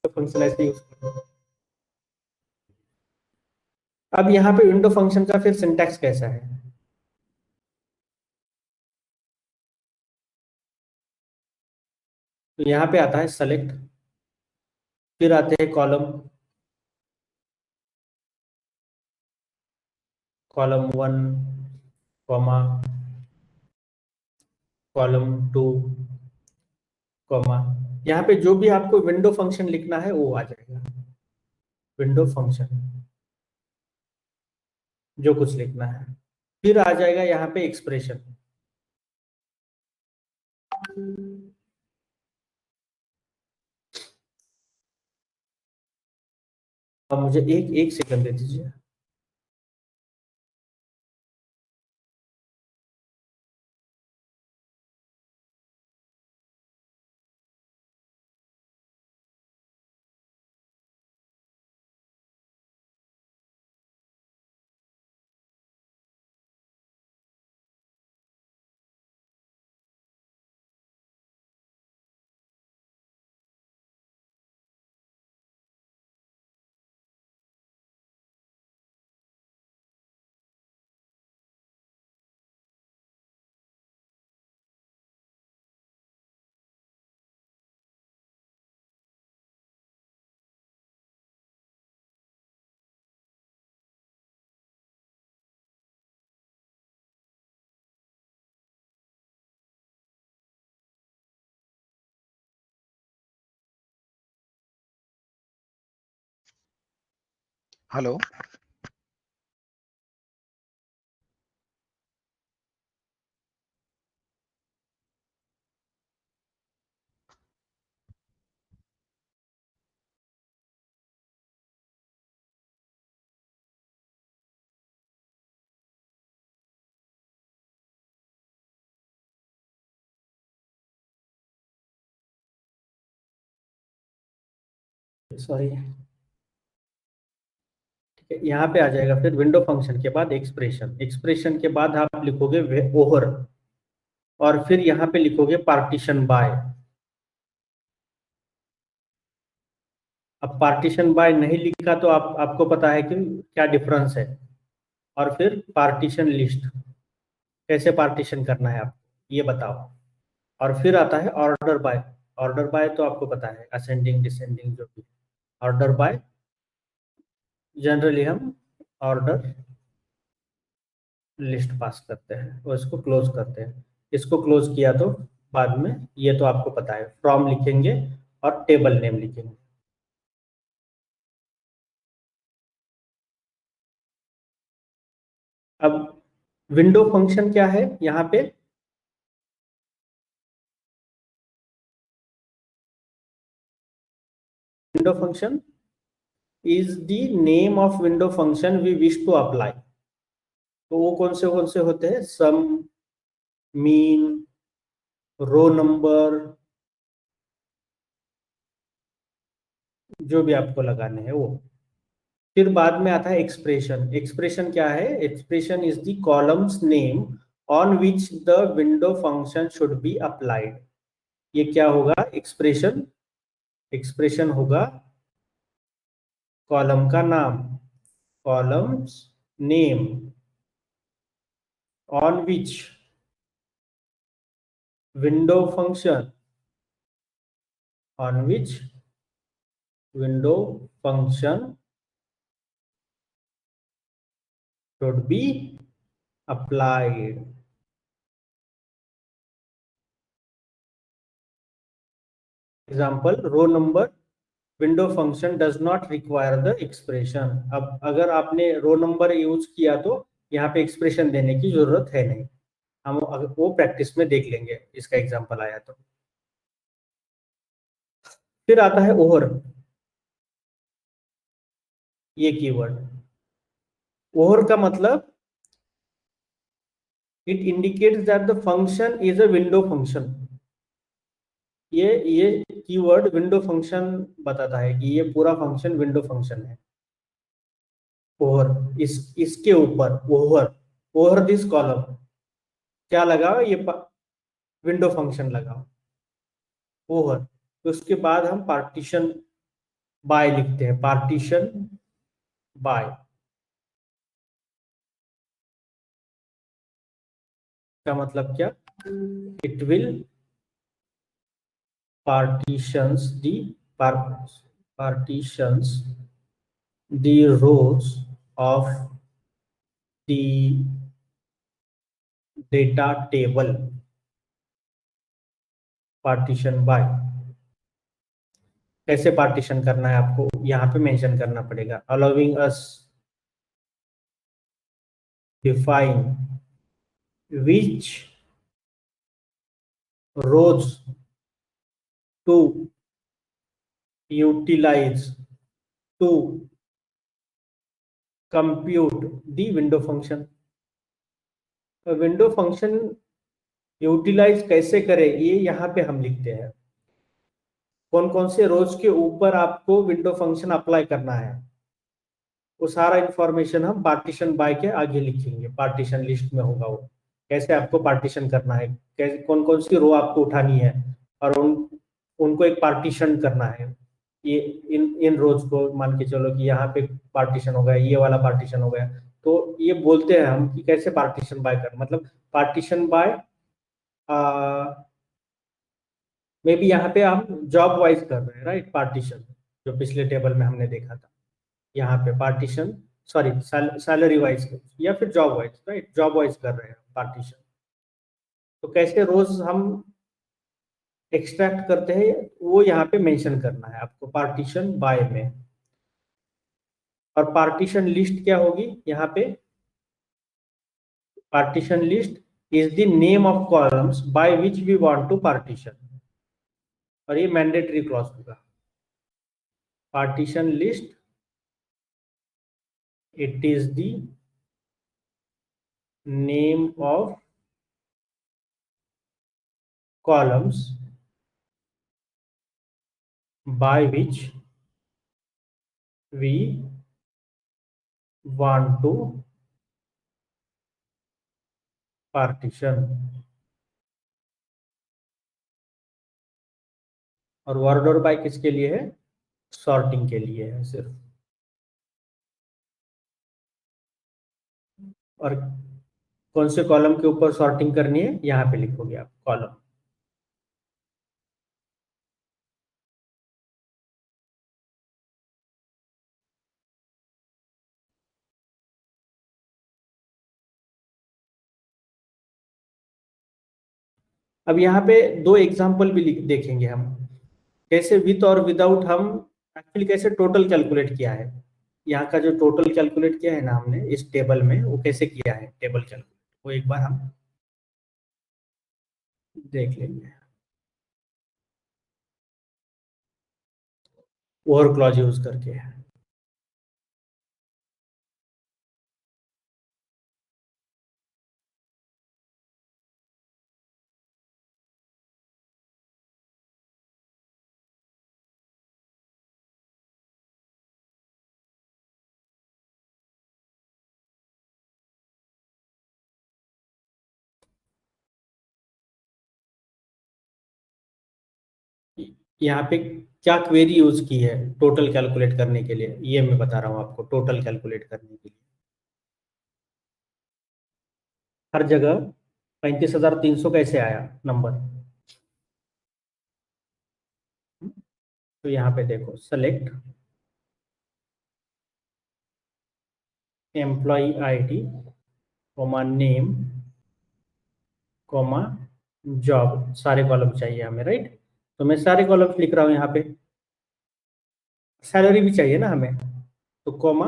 फंक्शन ऐसे यूज करो। अब यहाँ पे विंडो फंक्शन का फिर सिंटैक्स कैसा है? तो यहाँ पे आता है सेलेक्ट, फिर आते हैं column, column 1 comma column 2 comma, यहाँ पे जो भी आपको विंडो फंक्शन लिखना है वो आ जाएगा, विंडो फंक्शन जो कुछ लिखना है। फिर आ जाएगा यहाँ पे एक्सप्रेशन। अब मुझे एक एक सेकंड दे दीजिए। हेलो। सॉरी, यहाँ पे आ जाएगा फिर विंडो फंक्शन के बाद एक्सप्रेशन, एक्सप्रेशन के बाद आप लिखोगे ओवर, और फिर यहाँ पे लिखोगे पार्टीशन बाय। अब पार्टीशन बाय नहीं लिखा तो आपको पता है कि क्या डिफरेंस है। और फिर पार्टीशन लिस्ट, कैसे पार्टीशन करना है आप ये बताओ। और फिर आता है ऑर्डर बाय। ऑर्डर बाय तो आपको पता है, असेंडिंग डिसेंडिंग जो भी। ऑर्डर बाय जनरली हम ऑर्डर लिस्ट पास करते हैं और इसको क्लोज करते हैं। इसको क्लोज किया तो बाद में ये तो आपको पता है, फ्रॉम लिखेंगे और टेबल नेम लिखेंगे। अब विंडो फंक्शन क्या है यहाँ पे? Window function is the name of window function we wish to apply. तो वो कौन से होते हैं? सम, मीन, रो नंबर, जो भी आपको लगाने हैं वो। फिर बाद में आता है एक्सप्रेशन। एक्सप्रेशन क्या है? Expression is the columns name on which the window function should be applied. ये क्या होगा एक्सप्रेशन? एक्सप्रेशन होगा कॉलम का नाम, columns name on which window function, on which window function should be applied। Example row number window function does not require the expression. अब अगर आपने रो number use किया तो यहाँ पे एक्सप्रेशन देने की जरूरत है नहीं, हम वो प्रैक्टिस में देख लेंगे इसका एग्जाम्पल आया तो। फिर आता है ओवर, ये कीवर्ड। ओवर का मतलब it indicates that the function is a window function. ये कीवर्ड विंडो फंक्शन बताता है कि ये पूरा फंक्शन विंडो फंक्शन है। ओवर, इसके ऊपर ओवर, ओवर दिस कॉलम क्या लगाओ, ये विंडो फंक्शन लगाओ ओवर। तो उसके बाद हम पार्टीशन बाय लिखते हैं, पार्टीशन बाय का मतलब क्या, it will partitions the rows of the data table, partition by। कैसे पार्टीशन करना है आपको यहाँ पे मेंशन करना पड़ेगा, allowing us define which rows to utilize to compute the window function। Window function utilize कैसे करें ये यहाँ पे हम लिखते हैं, कौन कौन से रोज के ऊपर आपको विंडो फंक्शन अप्लाई करना है, वो सारा इंफॉर्मेशन हम पार्टीशन बाय के आगे लिखेंगे, पार्टीशन लिस्ट में होगा वो, कैसे आपको पार्टीशन करना है, कैसे कौन कौन सी रो आपको उठानी है और उनको एक पार्टीशन करना है। ये इन रोज को मान के चलो कि यहाँ पे पार्टीशन हो गया, ये वाला पार्टीशन हो गया, तो ये बोलते हैं हम कि कैसे पार्टीशन बाय कर, मतलब पार्टीशन बाय मे बी यहाँ पे हम जॉब वाइज कर रहे हैं, राइट, पार्टीशन जो पिछले टेबल में हमने देखा था, यहाँ पे पार्टीशन सॉरी सैलरी वाइज या फिर job wise, right, job wise कर रहे हैं पार्टीशन। तो कैसे रोज हम एक्सट्रैक्ट करते हैं वो यहाँ पे मेंशन करना है आपको पार्टीशन बाय में। और पार्टीशन लिस्ट क्या होगी यहाँ पे, partition list is the name of columns by which we want to partition, और ये मैंडेटरी क्लॉज होगा। Partition list it is the name of columns by which we want to partition। और word और bye किसके लिए है, sorting के लिए है सिर्फ। और कौन से कॉलम के ऊपर सॉर्टिंग करनी है यहाँ पे लिखोगे आप कॉलम। अब यहाँ पे दो एग्जांपल भी देखेंगे हम, कैसे विथ और विदाउट हम एक्चुअली कैसे टोटल कैलकुलेट किया है। यहाँ का जो टोटल कैलकुलेट किया है ना हमने इस टेबल में, वो कैसे किया है टेबल कैलकुलेट, वो एक बार हम देख लेंगे। ओवर क्लॉज यूज करके यहाँ पे क्या क्वेरी यूज की है टोटल कैलकुलेट करने के लिए, ये मैं बता रहा हूँ आपको। टोटल कैलकुलेट करने के लिए हर जगह 35,300 कैसे आया नंबर, तो यहाँ पे देखो select employee ID comma name comma job, सारे कॉलम चाहिए हमें, राइट। तो मैं सारे कॉलम्स लिख रहा हूँ यहाँ पे। सैलरी भी चाहिए ना हमें, तो कॉमा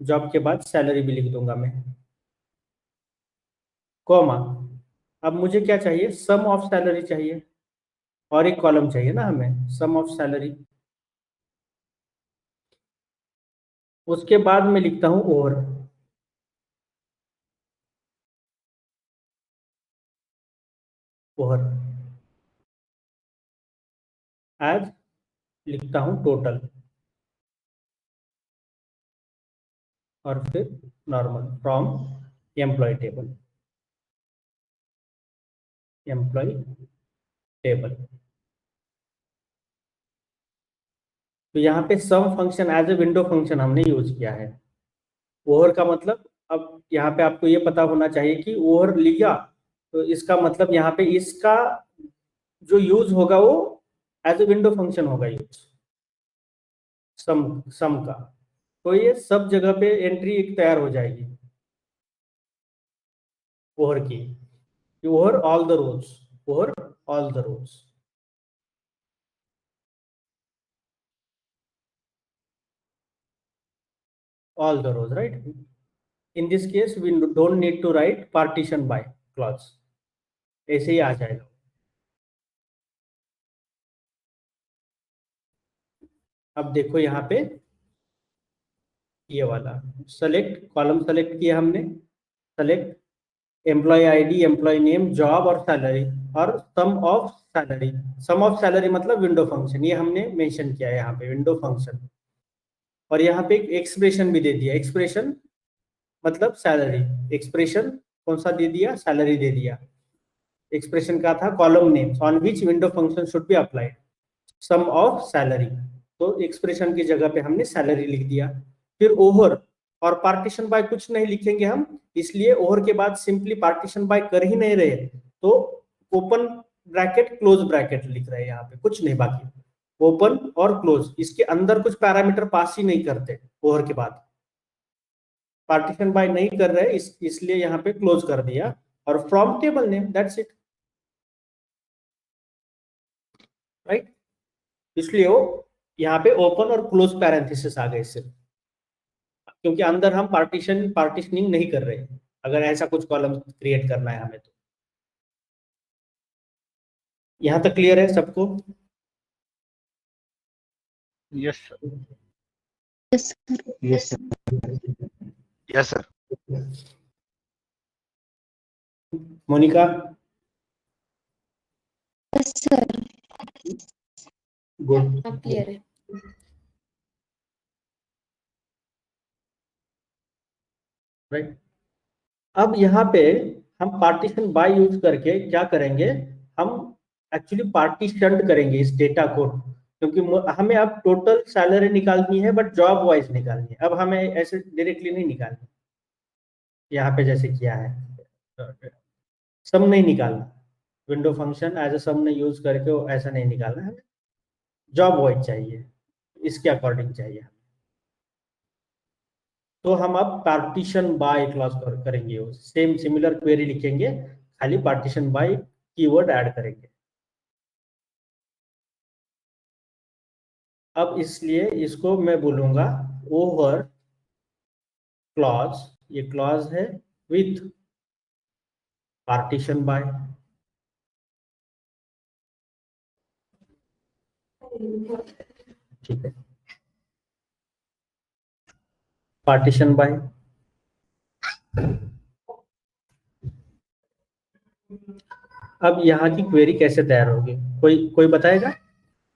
जॉब के बाद सैलरी भी लिख दूंगा मैं, कॉमा। अब मुझे क्या चाहिए, सम ऑफ सैलरी चाहिए, और एक कॉलम चाहिए ना हमें, सम ऑफ सैलरी। उसके बाद मैं लिखता हूँ ओवर, ओवर एज लिखता हूँ टोटल, और फिर normal from employee table, employee table. तो यहाँ पे sum function as a window function हमने यूज किया है। ओवर का मतलब, अब यहाँ पे आपको ये पता होना चाहिए कि ओवर लिया, तो इसका मतलब यहाँ पे इसका जो यूज होगा वो एज ए विंडो फंक्शन होगा यूज, सम का। तो ये सब जगह पे एंट्री एक तैयार हो जाएगी ओवर की, over all the rows, over all the rows. all the rows, right? In this case we don't need to write partition by clause, ऐसे ही आ जाएगा। अब देखो यहाँ पे ये वाला सेलेक्ट, कॉलम सेलेक्ट किया हमने, select employee ID, employee name, job और सैलरी, और sum of salary. Sum of salary मतलब विंडो फंक्शन, ये हमने मेंशन किया है यहाँ पे, विंडो फंक्शन। और यहाँ पे एक एक्सप्रेशन भी दे दिया, एक्सप्रेशन मतलब सैलरी, एक्सप्रेशन कौन सा दे दिया, सैलरी दे दिया। एक्सप्रेशन का था column name on which window function should be applied, sum of salary. तो एक्सप्रेशन की जगह पे हमने सैलरी लिख दिया। फिर ओवर और पार्टीशन बाय कुछ नहीं लिखेंगे हम, इसलिए ओवर के बाद सिंपली पार्टीशन बाय कर ही नहीं रहे, तो ओपन ब्रैकेट क्लोज ब्रैकेट लिख रहे हैं यहाँ पे, कुछ नहीं, बाकी ओपन और क्लोज, इसके अंदर कुछ पैरामीटर पास ही नहीं करते। ओवर के बाद पार्टीशन बाय नहीं कर रहे, इसलिए यहाँ पे क्लोज कर दिया, और from table name, that's it, right. इसलिए वो यहाँ पे ओपन और क्लोज पैरेंथेसिस आ गए सिर्फ, क्योंकि अंदर हम पार्टीशनिंग नहीं कर रहे, अगर ऐसा कुछ कॉलम क्रिएट करना है हमें तो। यहाँ तक क्लियर है सबको? Yes sir. Yes sir. Monica? Sir good. Clear है। राइट। अब यहाँ पे हम पार्टीशन बाय यूज करके क्या करेंगे, हम एक्चुअली पार्टीशन्ड करेंगे इस डेटा को, क्योंकि हमें अब टोटल सैलरी निकालनी है बट जॉब वाइज निकालनी है। अब हमें ऐसे डायरेक्टली नहीं निकालनी, यहाँ पे जैसे किया है सम नहीं निकालना, विंडो फंक्शन एज ए सम ने यूज करके ऐसा नहीं निकालना है, जॉब वाइज चाहिए, इसके अकॉर्डिंग चाहिए। तो हम अब पार्टीशन बाय क्लॉज करेंगे, सेम सिमिलर क्वेरी लिखेंगे, खाली पार्टीशन बाय कीवर्ड ऐड करेंगे। अब इसलिए इसको मैं बोलूंगा ओवर क्लॉज, ये क्लॉज है विथ पार्टीशन बाय। ठीक है, पार्टीशन बाय। अब यहाँ की क्वेरी कैसे तैयार होगी, कोई बताएगा?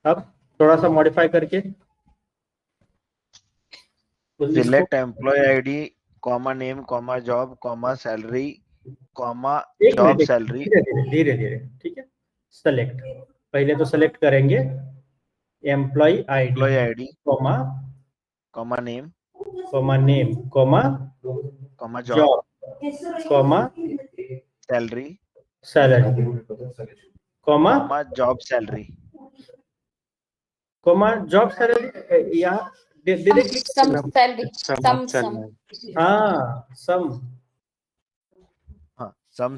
अब थोड़ा सा मॉडिफाई करके select employee ID, comma name, comma job, comma salary, comma एक जॉब मिनट, सैलरी। धीरे धीरे, ठीक है। सेलेक्ट, पहले तो सेलेक्ट करेंगे employee ID, comma name, comma job, comma salary, salary, comma job salary, job salary. यहाँ डायरेक्टली सम सैलरी, सम हाँ सम, हाँ sum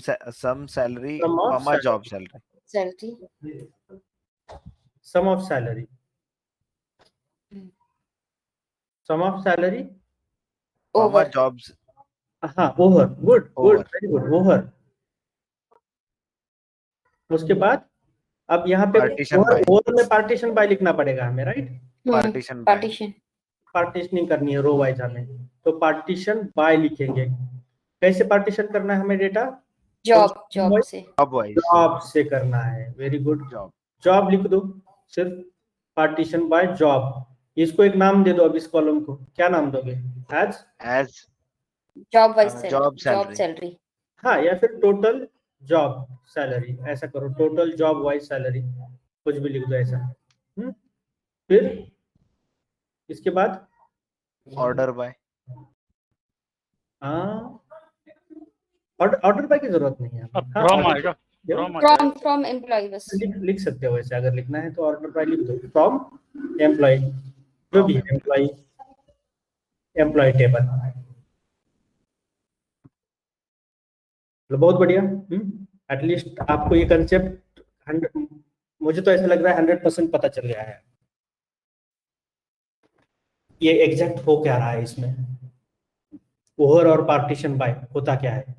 salary, Sum of job salary. Salary, sum of salary, sum of salary, comma Over. jobs हाँ over, good, Over. very good, over. उसके बाद अब यहाँ पे Partition by. Over में पार्टीशन बाय लिखना पड़ेगा हमें, right? partition by. Partition. Partitioning करनी है रो वाइज हमें, तो पार्टीशन बाय लिखेंगे। कैसे पार्टीशन करना है हमें डेटा? Job. Job से. job wise. जॉब से करना है, वेरी गुड। job जॉब लिख दो, सिर्फ पार्टीशन बाय जॉब। इसको एक नाम दे दो, अब इस कॉलम को क्या नाम दोगे? as Job wise salary. job Job salary. salary. हाँ, या फिर टोटल जॉब सैलरी, ऐसा करो, टोटल जॉब वाइज सैलरी, कुछ भी लिख दो ऐसा। फिर इसके बाद order by. हाँ, ऑर्डर बाय की जरूरत नहीं है। अब हाँ, from order आएगा, by from आ जाएगा। From employee बस. लिख सकते हो वैसे, अगर लिखना है तो ऑर्डर बाय लिख दो, फ्रॉम एम्प्लॉय, जो भी है एम्प्लॉय टेबल। बहुत बढ़िया। एटलीस्ट आपको ये कंसेप्ट 100, मुझे तो ऐसा लग रहा है 100% पता चल गया है ये एग्जैक्ट हो क्या रहा है इसमें, ओवर और पार्टीशन बाय होता क्या है।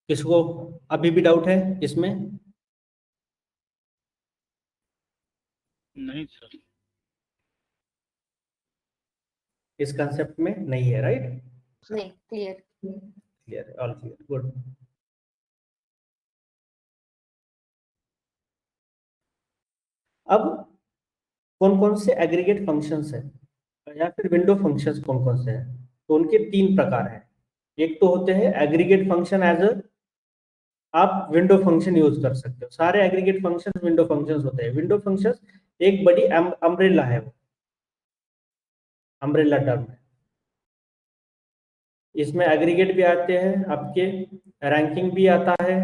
किसको अभी भी डाउट है इसमें? नहीं सर, इस कंसेप्ट में नहीं है, राइट? नहीं, clear. Clear, all clear, good. अब कौन कौन से एग्रीगेट फंक्शंस है या फिर विंडो फंक्शंस कौन कौन से हैं? तो उनके 3 प्रकार हैं। एक तो होते हैं एग्रीगेट फंक्शन, एज अ आप विंडो फंक्शन यूज कर सकते हो। सारे एग्रीगेट फंक्शंस विंडो फंक्शंस होते हैं। विंडो फंक्शंस एक बड़ी अम्ब्रेला है, वो अम्ब्रेला टर्म है। इसमें एग्रीगेट भी आते हैं आपके, रैंकिंग भी आता है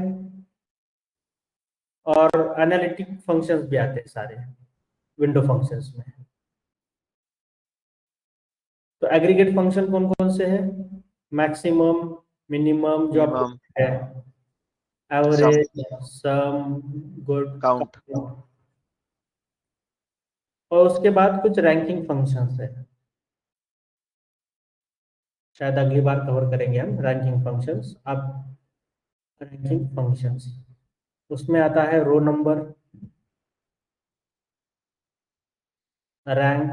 और एनालिटिक फंक्शंस भी आते हैं सारे विंडो फंक्शंस में। तो एग्रीगेट फंक्शन कौन कौन से हैं? मैक्सिमम, मिनिमम जो Minimum. है, एवरेज, सम, गुड, Count. और उसके बाद कुछ रैंकिंग फंक्शंस है, शायद अगली बार कवर करेंगे हम रैंकिंग फंक्शंस। अब रैंकिंग फंक्शंस, उसमें आता है row number, rank,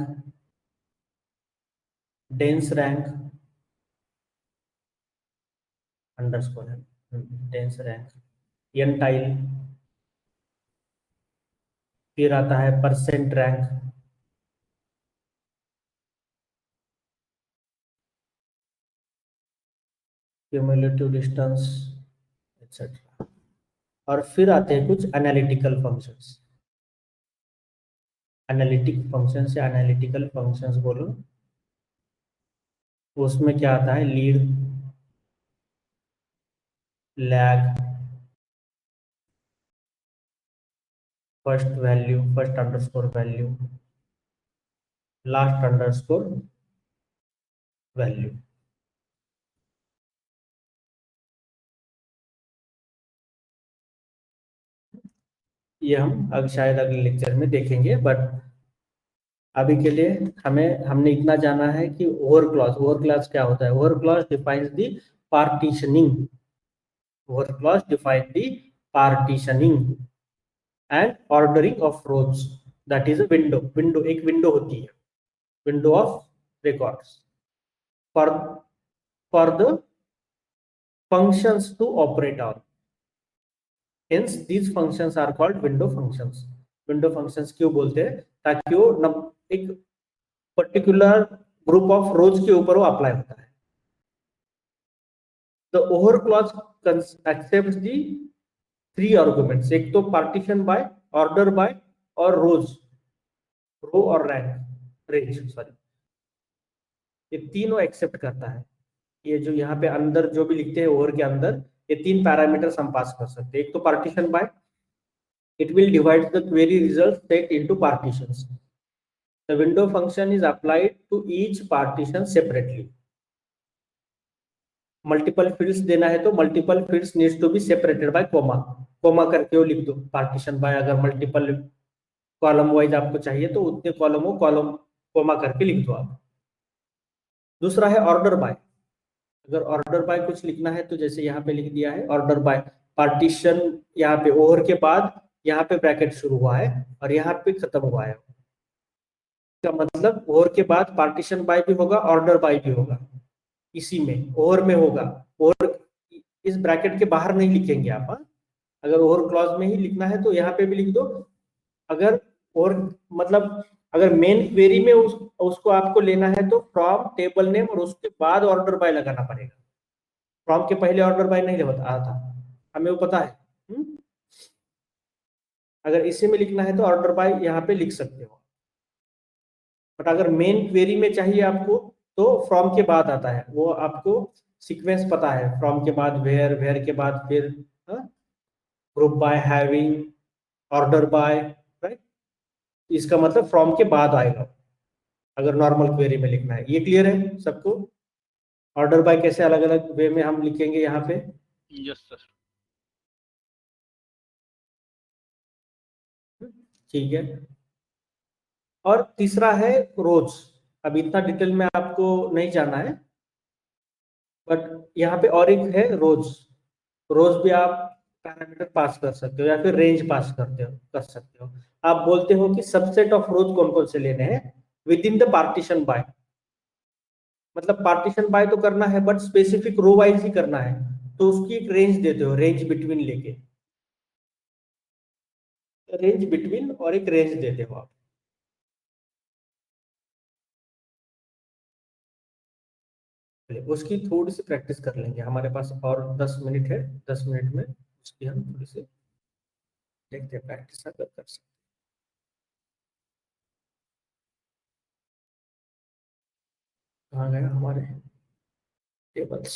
dense rank, underscore है, डेंस रैंक, एंटाइल, फिर आता है percent rank, cumulative distance, etcetera. और फिर आते हैं कुछ एनालिटिकल फंक्शंस। एनालिटिक फंक्शंस या एनालिटिकल फंक्शंस बोलो, उसमें क्या आता है? Lead, lag, first value, first underscore value, last underscore value. ये हम अब शायद अगले लेक्चर में देखेंगे, बट अभी के लिए हमने इतना जाना है कि ओवर क्लॉज क्या होता है। Over clause defines the partitioning, over clause define the partitioning and ordering of rows, that is a window एक विंडो होती है, window of records for the functions to operate on. Hence these functions are called window functions. Window functions क्यों बोलते हैं? ताकि वो एक particular group of रोज के ऊपर वो अप्लाई होता है। The over clause accepts the 3 arguments, एक तो पार्टीशन बाय, ऑर्डर बाय और रोज, रो और रैंक, रेंज, सॉरी, ये तीनों एक्सेप्ट करता है। ये जो यहाँ पे अंदर जो भी लिखते हैं ओवर के अंदर, ये 3 पैरामीटर्स हम पास कर सकते हैं। एक तो partition by, it will divide the query result set into partitions. The window function is applied to each partition separately. Multiple fields देना है तो multiple fields needs to be separated by comma, comma करके वो लिख दो। Partition by, अगर multiple column wise आपको चाहिए तो उतने कॉलम को कॉलम कोमा करके लिख दो आप। दूसरा है ऑर्डर बाय। अगर ऑर्डर बाय कुछ लिखना है तो जैसे यहाँ पे लिख दिया है ऑर्डर बाय पार्टीशन, यहाँ पे ओवर के बाद यहाँ पे ब्रैकेट शुरू हुआ है और यहाँ पे खत्म हुआ है, का मतलब ओवर के बाद पार्टीशन बाय भी होगा, ऑर्डर बाय भी होगा, इसी में ओवर में होगा। ओवर इस ब्रैकेट के बाहर नहीं लिखेंगे आप, हाँ? अगर ओवर क्लॉज में ही लिखना है तो यहाँ पे भी लिख दो। अगर और मतलब अगर मेन क्वेरी में उसको आपको लेना है तो फ्रॉम टेबल नेम और उसके बाद ऑर्डर बाय लगाना पड़ेगा। फ्रॉम के पहले ऑर्डर बाय नहीं आता, हमें वो पता है। अगर इसी में लिखना है तो ऑर्डर बाय यहाँ पे लिख सकते हो, बट अगर मेन क्वेरी में चाहिए आपको तो फ्रॉम के बाद आता है, वो आपको सीक्वेंस पता है। फ्रॉम के बाद वेयर, वेयर के बाद फिर group by, having, order bye, right. इसका मतलब फ्रॉम के बाद आएगा अगर नॉर्मल क्वेरी में लिखना है। ये क्लियर है सबको? ऑर्डर बाय कैसे अलग अलग वे में हम लिखेंगे यहाँ पे? Yes sir. ठीक है। और तीसरा है रोज। अब इतना डिटेल में आपको नहीं जाना है, बट यहाँ पे और एक है रोज। रोज भी आप पैरामीटर पास कर सकते हो या फिर रेंज पास कर सकते हो। आप बोलते हो कि सबसेट ऑफ रोज कौन कौन से लेने हैं within the partition by, मतलब पार्टीशन बाय तो करना है बट स्पेसिफिक रो वाइज ही करना है, तो उसकी एक रेंज देते हो, रेंज बिटवीन लेके, रेंज बिटवीन और एक रेंज देते हो आप। उसकी थोड़ी सी प्रैक्टिस कर लेंगे, हमारे पास और 10 मिनट है, 10 मिनट में उसकी हम थोड़ी सी देखते हैं प्रैक्टिस अगर कर सकते। कहाँ गया हमारे टेबल्स?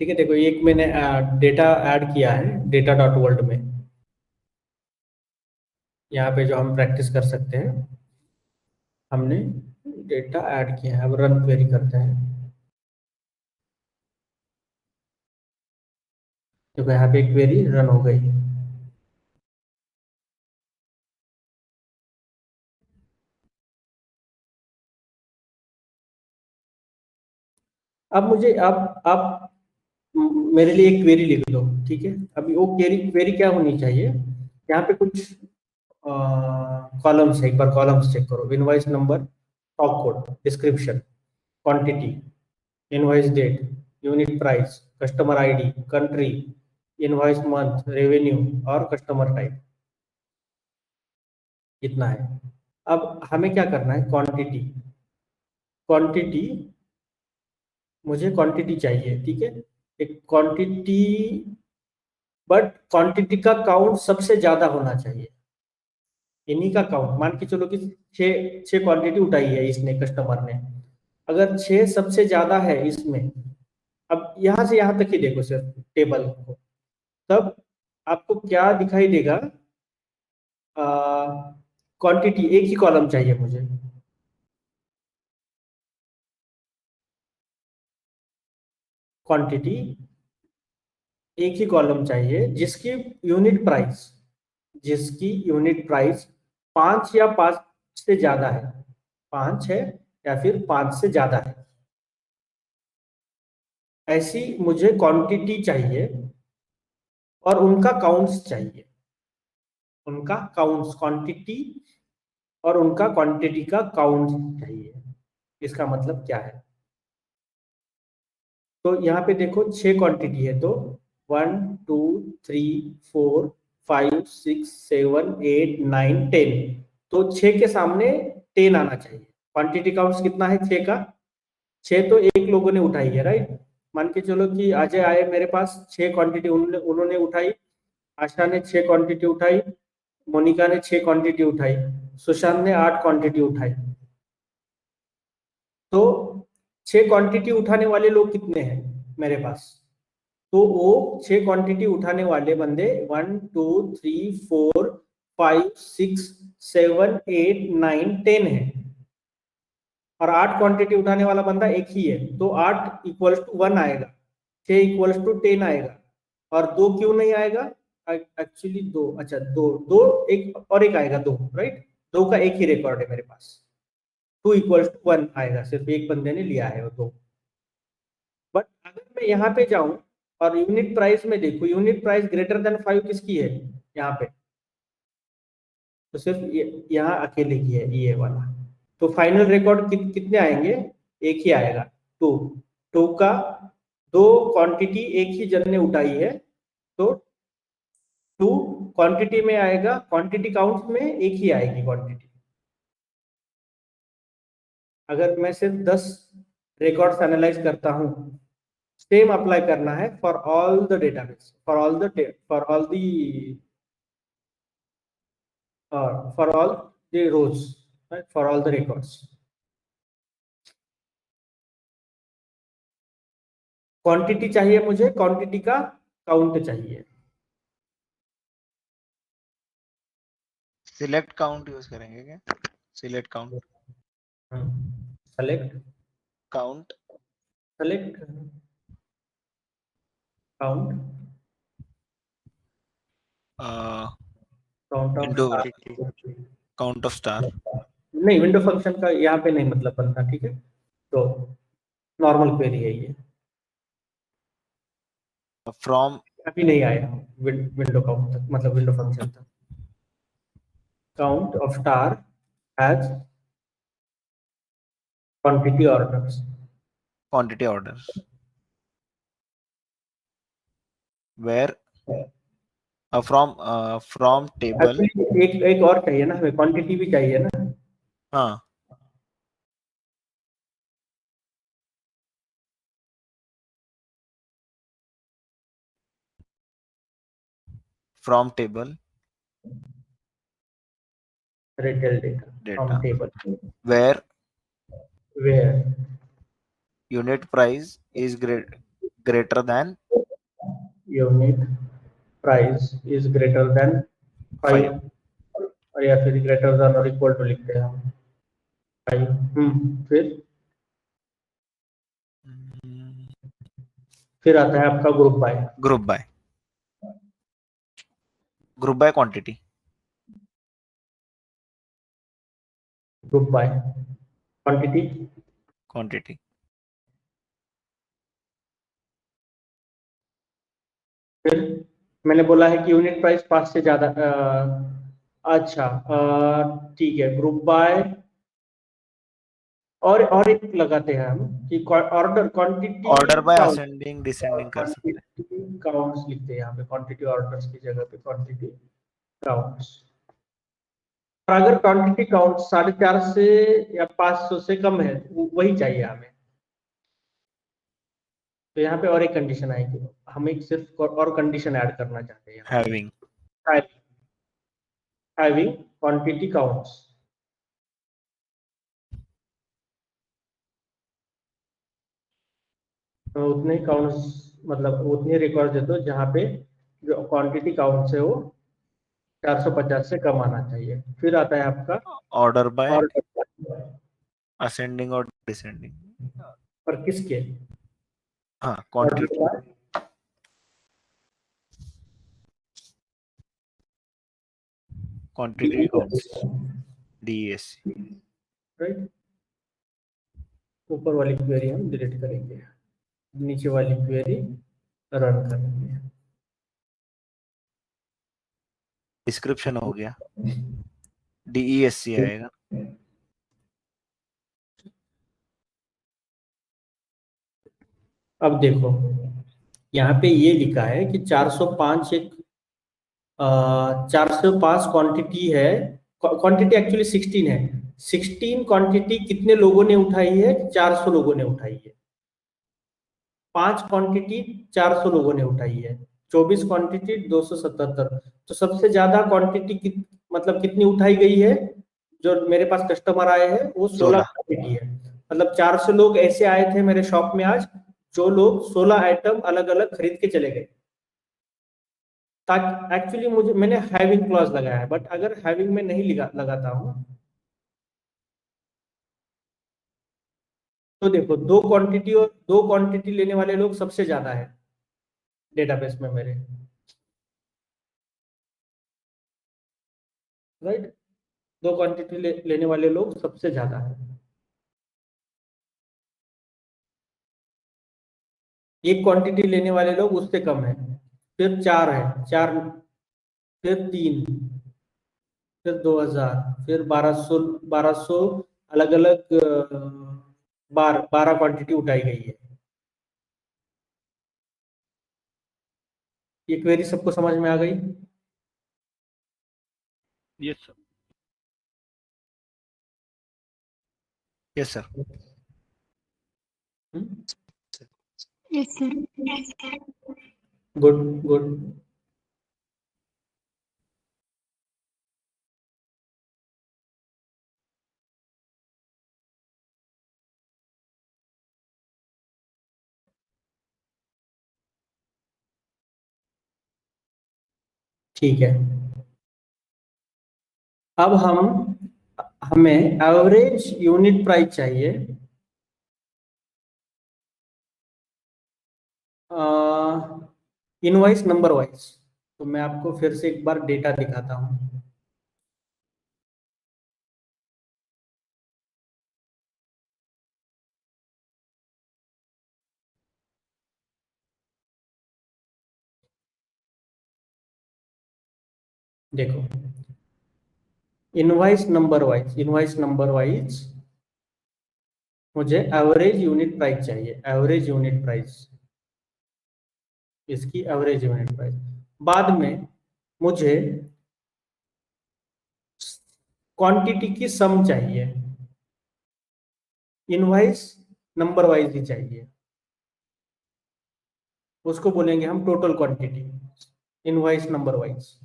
ठीक है, देखो एक मैंने डेटा ऐड किया है डेटा डॉट वर्ल्ड में, यहाँ पे जो हम प्रैक्टिस कर सकते हैं, हमने डेटा ऐड किया है। अब रन क्वेरी करते हैं। देखो यहाँ पे क्वेरी रन हो गई। अब मुझे आप मेरे लिए एक क्वेरी लिख दो, ठीक है। अभी वो क्वेरी क्या होनी चाहिए, यहाँ पे कुछ कॉलम्स है, एक बार कॉलम्स चेक करो। Invoice number, stock code, description, quantity, invoice date, unit price, customer ID, country, invoice month, revenue और कस्टमर टाइप। इतना है। अब हमें क्या करना है, क्वांटिटी, क्वांटिटी मुझे क्वांटिटी चाहिए, ठीक है। एक क्वांटिटी, बट क्वांटिटी का काउंट सबसे ज्यादा होना चाहिए। इन्हीं का काउंट मान के चलो कि छह क्वांटिटी उठाई है इसने, कस्टमर ने। अगर 6 सबसे ज्यादा है इसमें, अब यहां से यहां तक ही देखो सिर्फ टेबल को, तब आपको क्या दिखाई देगा, क्वांटिटी एक ही कॉलम चाहिए मुझे। क्वांटिटी एक ही कॉलम चाहिए जिसकी यूनिट प्राइस 5 या 5 से ज्यादा है, 5 है या फिर 5 से ज्यादा है, ऐसी मुझे क्वांटिटी चाहिए। और उनका काउंट्स चाहिए, उनका काउंट्स, क्वांटिटी और उनका क्वांटिटी का काउंट चाहिए। इसका मतलब क्या है, तो यहाँ पे देखो 6 क्वांटिटी है, तो 1 2 3 4 5 6 7 8 9 10, तो 6 के सामने 10 आना चाहिए। क्वांटिटी काउंट्स कितना है 6 का? 6 तो एक लोगों ने उठाई है, राइट। मान के चलो कि अजय आए मेरे पास, 6 क्वांटिटी उन्होंने उठाई, आशा ने 6 क्वांटिटी उठाई, मोनिका ने 6 क्वांटिटी उठाई, सुशांत ने 8 क्वांटिटी उठाई। तो 6 क्वांटिटी उठाने वाले लोग कितने हैं मेरे पास? तो वो 6 क्वांटिटी उठाने वाले बंदे 1 2 3 4 5 6 7 8 9 10 है, और 8 क्वांटिटी उठाने वाला बंदा एक ही है, तो 8 इक्वल्स टू 1 आएगा, 6 इक्वल्स टू 10 आएगा, और 2 क्यों नहीं आएगा? एक्चुअली 2, अच्छा 2 2 एक और एक आएगा 2, राइट। 2 का एक ही रिकॉर्ड है मेरे पास, 2 इक्वल्स टू 1 आएगा, सिर्फ एक बंदे ने लिया है वो 2। बट अगर मैं यहाँ पे जाऊं और यूनिट प्राइस में देखूं, यूनिट प्राइस ग्रेटर देन 5 किसकी है यहाँ पे? तो सिर्फ यहाँ अकेले की है, ये वाला। तो फाइनल रिकॉर्ड कितने आएंगे? एक ही आएगा, 2। 2 का 2 क्वांटिटी एक ही जन ने उठाई है, तो 2 क्वांटिटी में आएगा, क्वांटिटी काउंट में एक ही आएगी क्वांटिटी। अगर मैं सिर्फ 10 रिकॉर्ड्स एनालाइज करता हूं, सेम अप्लाई करना है for all the database, for all the rows, for all the records. Quantity चाहिए मुझे, क्वांटिटी का काउंट चाहिए। सिलेक्ट काउंट यूज करेंगे क्या? Select count, select count, select count, count of window star. Count of star. नहीं, window function का यहाँ पे नहीं मतलब बनता, ठीक है। तो नॉर्मल क्वेरी है ये, फ्रॉम अभी नहीं आया विंडो काउंट तक, मतलब विंडो फंक्शन तक। Count of star as quantity orders, quantity orders, where from table. एक और चाहिए ना हमें, क्वांटिटी भी चाहिए ना। हाँ, from table retail data from data table, where where unit price is greater than unit price is greater than 5, 5। और या फिर ग्रेटर देन और इक्वल टू लिखते हैं हम 5। फिर आता है आपका group by. Group by quantity, group by quantity. फिर मैंने बोला है कि यूनिट प्राइस 5 से ज्यादा, अच्छा ठीक है, ग्रुप बाय, और एक लगाते हैं हम कि order quantity order by count, ascending descending कर सकते हैं। क्वांटिटी काउंट्स लिखते हैं यहाँ पे, क्वांटिटी ऑर्डर्स की जगह पे क्वांटिटी काउंट्स। और अगर क्वांटिटी काउंट 450 से या 500 से कम है, वही चाहिए हमें। तो यहाँ पे और एक कंडीशन आएगी, हम एक सिर्फ और कंडीशन ऐड करना चाहते हैं, हैविंग हैविंग क्वांटिटी काउंट्स। तो उतने काउंट्स, मतलब उतने रिकॉर्ड दे दो जहाँ पे जो क्वांटिटी काउंट है वो 450 से कम आना चाहिए। फिर आता है आपका ऑर्डर बाय ऑर्डर, असेंडिंग और डिसेंडिंग। पर किसके? हाँ, quantity, quantity counts, DESC। Right. ऊपर वाली क्वेरी हम डिलीट करेंगे, नीचे वाली क्वेरी रन करेंगे। डिस्क्रिप्शन हो गया, DESC आएगा। अब देखो, यहाँ पे ये लिखा है कि 405 एक 405 क्वांटिटी है, क्वांटिटी एक्चुअली 16 है। 16 क्वांटिटी कितने लोगों ने उठाई है? 400 लोगों ने उठाई है। 5 क्वांटिटी 400 लोगों ने उठाई है, 24 क्वांटिटी 277। तो सबसे ज्यादा क्वांटिटी मतलब कितनी उठाई गई है? जो मेरे पास कस्टमर आए हैं वो 16 क्वांटिटी है। मतलब 400 लोग ऐसे आए थे मेरे शॉप में आज, जो लोग 16 आइटम अलग अलग खरीद के चले गए। ताकि एक्चुअली मैंने हैविंग क्लॉज लगाया है, बट अगर हैविंग में नहीं लगाता हूँ तो देखो, दो क्वांटिटी लेने वाले लोग सबसे ज्यादा है डेटाबेस में मेरे, राइट। दो क्वांटिटी लेने वाले लोग सबसे ज्यादा है। एक क्वांटिटी लेने वाले लोग उससे कम है, फिर 4 है, 4, फिर 3, फिर 2000, फिर 1200 अलग अलग 12 क्वांटिटी उठाई गई है। ये क्वेरी सबको समझ में आ गई? Yes sir. Yes sir. Yes, sir. Good good. ठीक है, अब हमें एवरेज यूनिट प्राइस चाहिए इनवॉइस नंबर वाइज। तो मैं आपको फिर से एक बार डेटा दिखाता हूँ। देखो, इनवॉइस नंबर वाइज मुझे एवरेज यूनिट प्राइस चाहिए, एवरेज यूनिट प्राइस, इसकी एवरेज यूनिट प्राइस। बाद में मुझे क्वांटिटी की सम चाहिए, इनवॉइस नंबर वाइज ही चाहिए, उसको बोलेंगे हम total quantity, invoice number wise.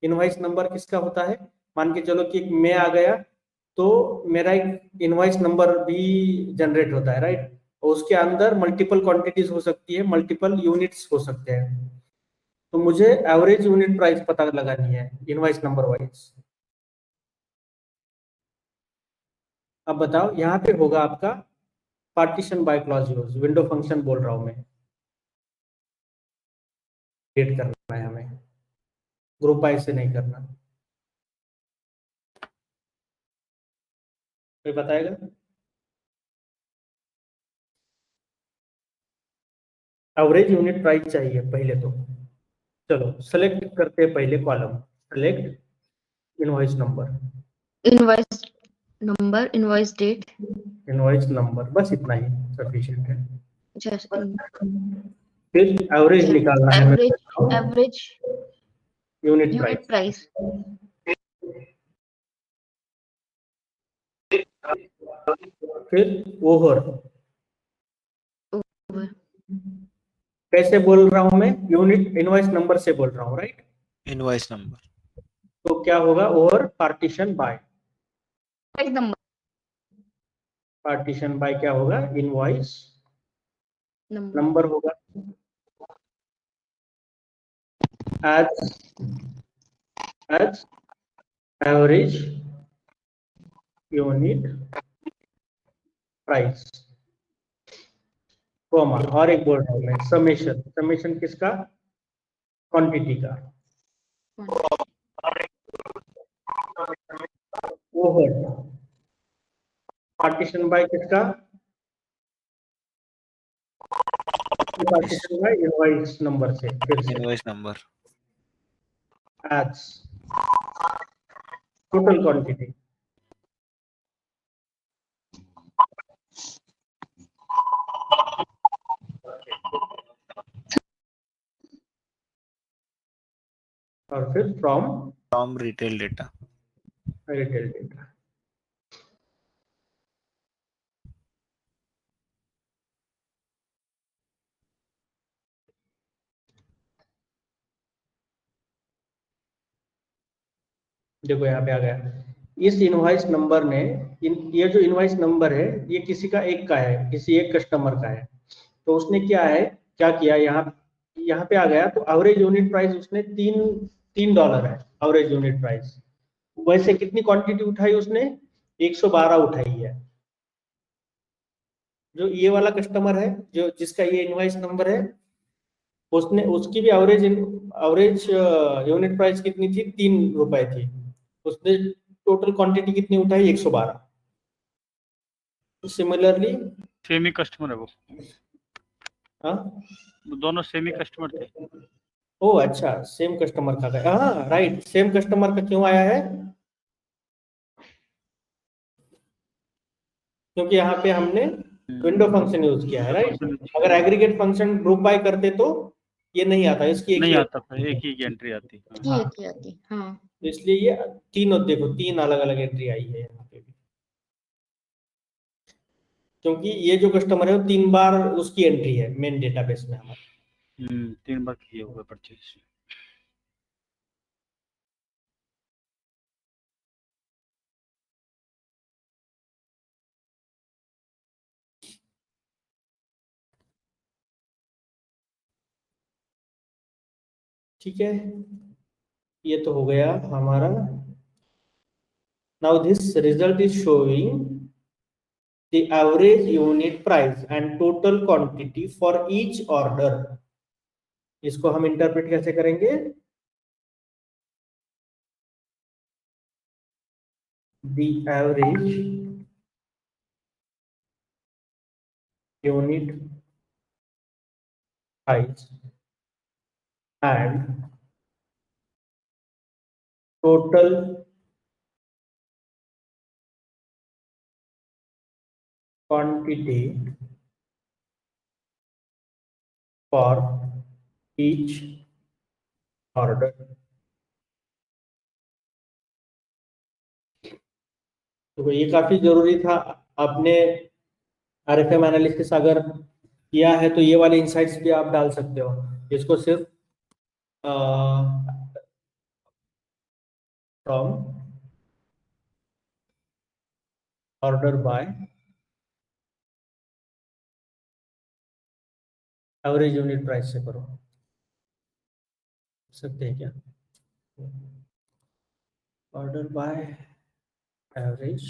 Invoice number किसका होता है? मान के चलो कि मैं आ गया तो मेरा एक इनवॉइस नंबर भी जनरेट होता है, राइट। और उसके अंदर मल्टीपल क्वांटिटीज हो सकती है, मल्टीपल यूनिट्स हो सकते हैं। तो मुझे एवरेज यूनिट प्राइस पता लगानी है इनवॉइस नंबर वाइज। अब बताओ, यहाँ पे होगा आपका partition by clause use, window function बोल रहा हूं मैं, क्रिएट करना है हमें, ग्रुप बाय से नहीं करना। कोई बताएगा? एवरेज यूनिट प्राइस चाहिए पहले तो। चलो सेलेक्ट करते हैं पहले column, select invoice number, Invoice number, invoice date. Invoice number, बस इतना ही सफिशिएंट है। Just फिर एवरेज निकालना है मेरे average unit unit price. price. फिर ओवर, Over. कैसे बोल रहा हूं मैं? यूनिट इनवॉइस नंबर से बोल रहा हूं, राइट। Invoice number. तो क्या होगा? Over partition by, Invoice number. Partition by क्या होगा? Invoice Number. नंबर होगा, as average unit price, comma, और एक बोल रहा हूं मैं समेशन, समेशन किसका? क्वांटिटी का। ओवर पार्टीशन बाय किसका? पार्टीशन बाय इनवॉइस नंबर से, फिर से invoice number. As total quantity. और फिर from from retail data. Retail data. देखो यहाँ पे आ गया, इस इनवॉइस नंबर ने, ये जो इनवॉइस नंबर है ये किसी का एक का है, किसी एक कस्टमर का है। तो उसने क्या किया यहाँ पे आ गया, तो एवरेज यूनिट प्राइस उसने $3 है एवरेज यूनिट प्राइस। वैसे कितनी क्वांटिटी उठाई उसने? 112 उठाई है। जो ये वाला कस्टमर है, जो जिसका ये इनवॉइस नंबर है, उसने उसकी भी एवरेज यूनिट प्राइस कितनी थी? ₹3 थी। उसने टोटल क्वांटिटी कितनी उठाई? 112। सिमिलरली सेम ही कस्टमर है वो हाँ, दोनों सेम ही कस्टमर थे। ओ अच्छा, सेम कस्टमर का है। हाँ राइट, सेम कस्टमर का क्यों आया है? क्योंकि यहाँ पे हमने विंडो फंक्शन यूज किया है, राइट। अगर एग्रीगेट फंक्शन ग्रुप बाय करते तो ये नहीं आता, इसकी एक नहीं ही आता, फिर एक ही की एंट्री आती। हाँ। ये आती, हाँ। इसलिए ये तीनों, देखो 3 अलग अलग एंट्री आई है यहाँ पे भी, क्योंकि ये जो कस्टमर है वो 3 बार उसकी एंट्री है मेन डेटाबेस में हमारे। 3 बार किए हुए परचेज। ठीक है, ये तो हो गया हमारा। Now this result is showing the average unit price and total quantity for each order। इसको हम इंटरप्रेट कैसे करेंगे? the average unit price and total quantity for each order। तो ये काफी जरूरी था। आपने आरएफएम एनालिसिस अगर किया है तो ये वाले इंसाइट्स भी आप डाल सकते हो। इसको सिर्फ from order by average unit price से करो, सकते हैं क्या? Order by average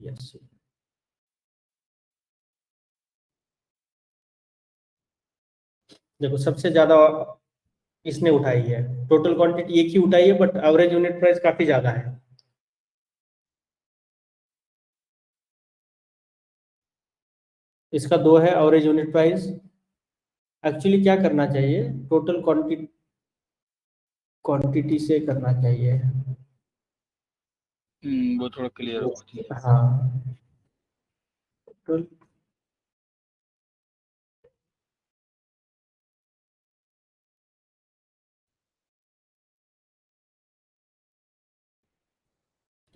yes. देखो सबसे ज्यादा इसने उठाई है, टोटल क्वांटिटी एक ही उठाई है, बट एवरेज यूनिट प्राइस काफी ज्यादा है। इसका 2 है एवरेज यूनिट प्राइस। एक्चुअली क्या करना चाहिए, टोटल क्वांटिटी से करना चाहिए। वो थोड़ा क्लियर होगा। हाँ, टोटल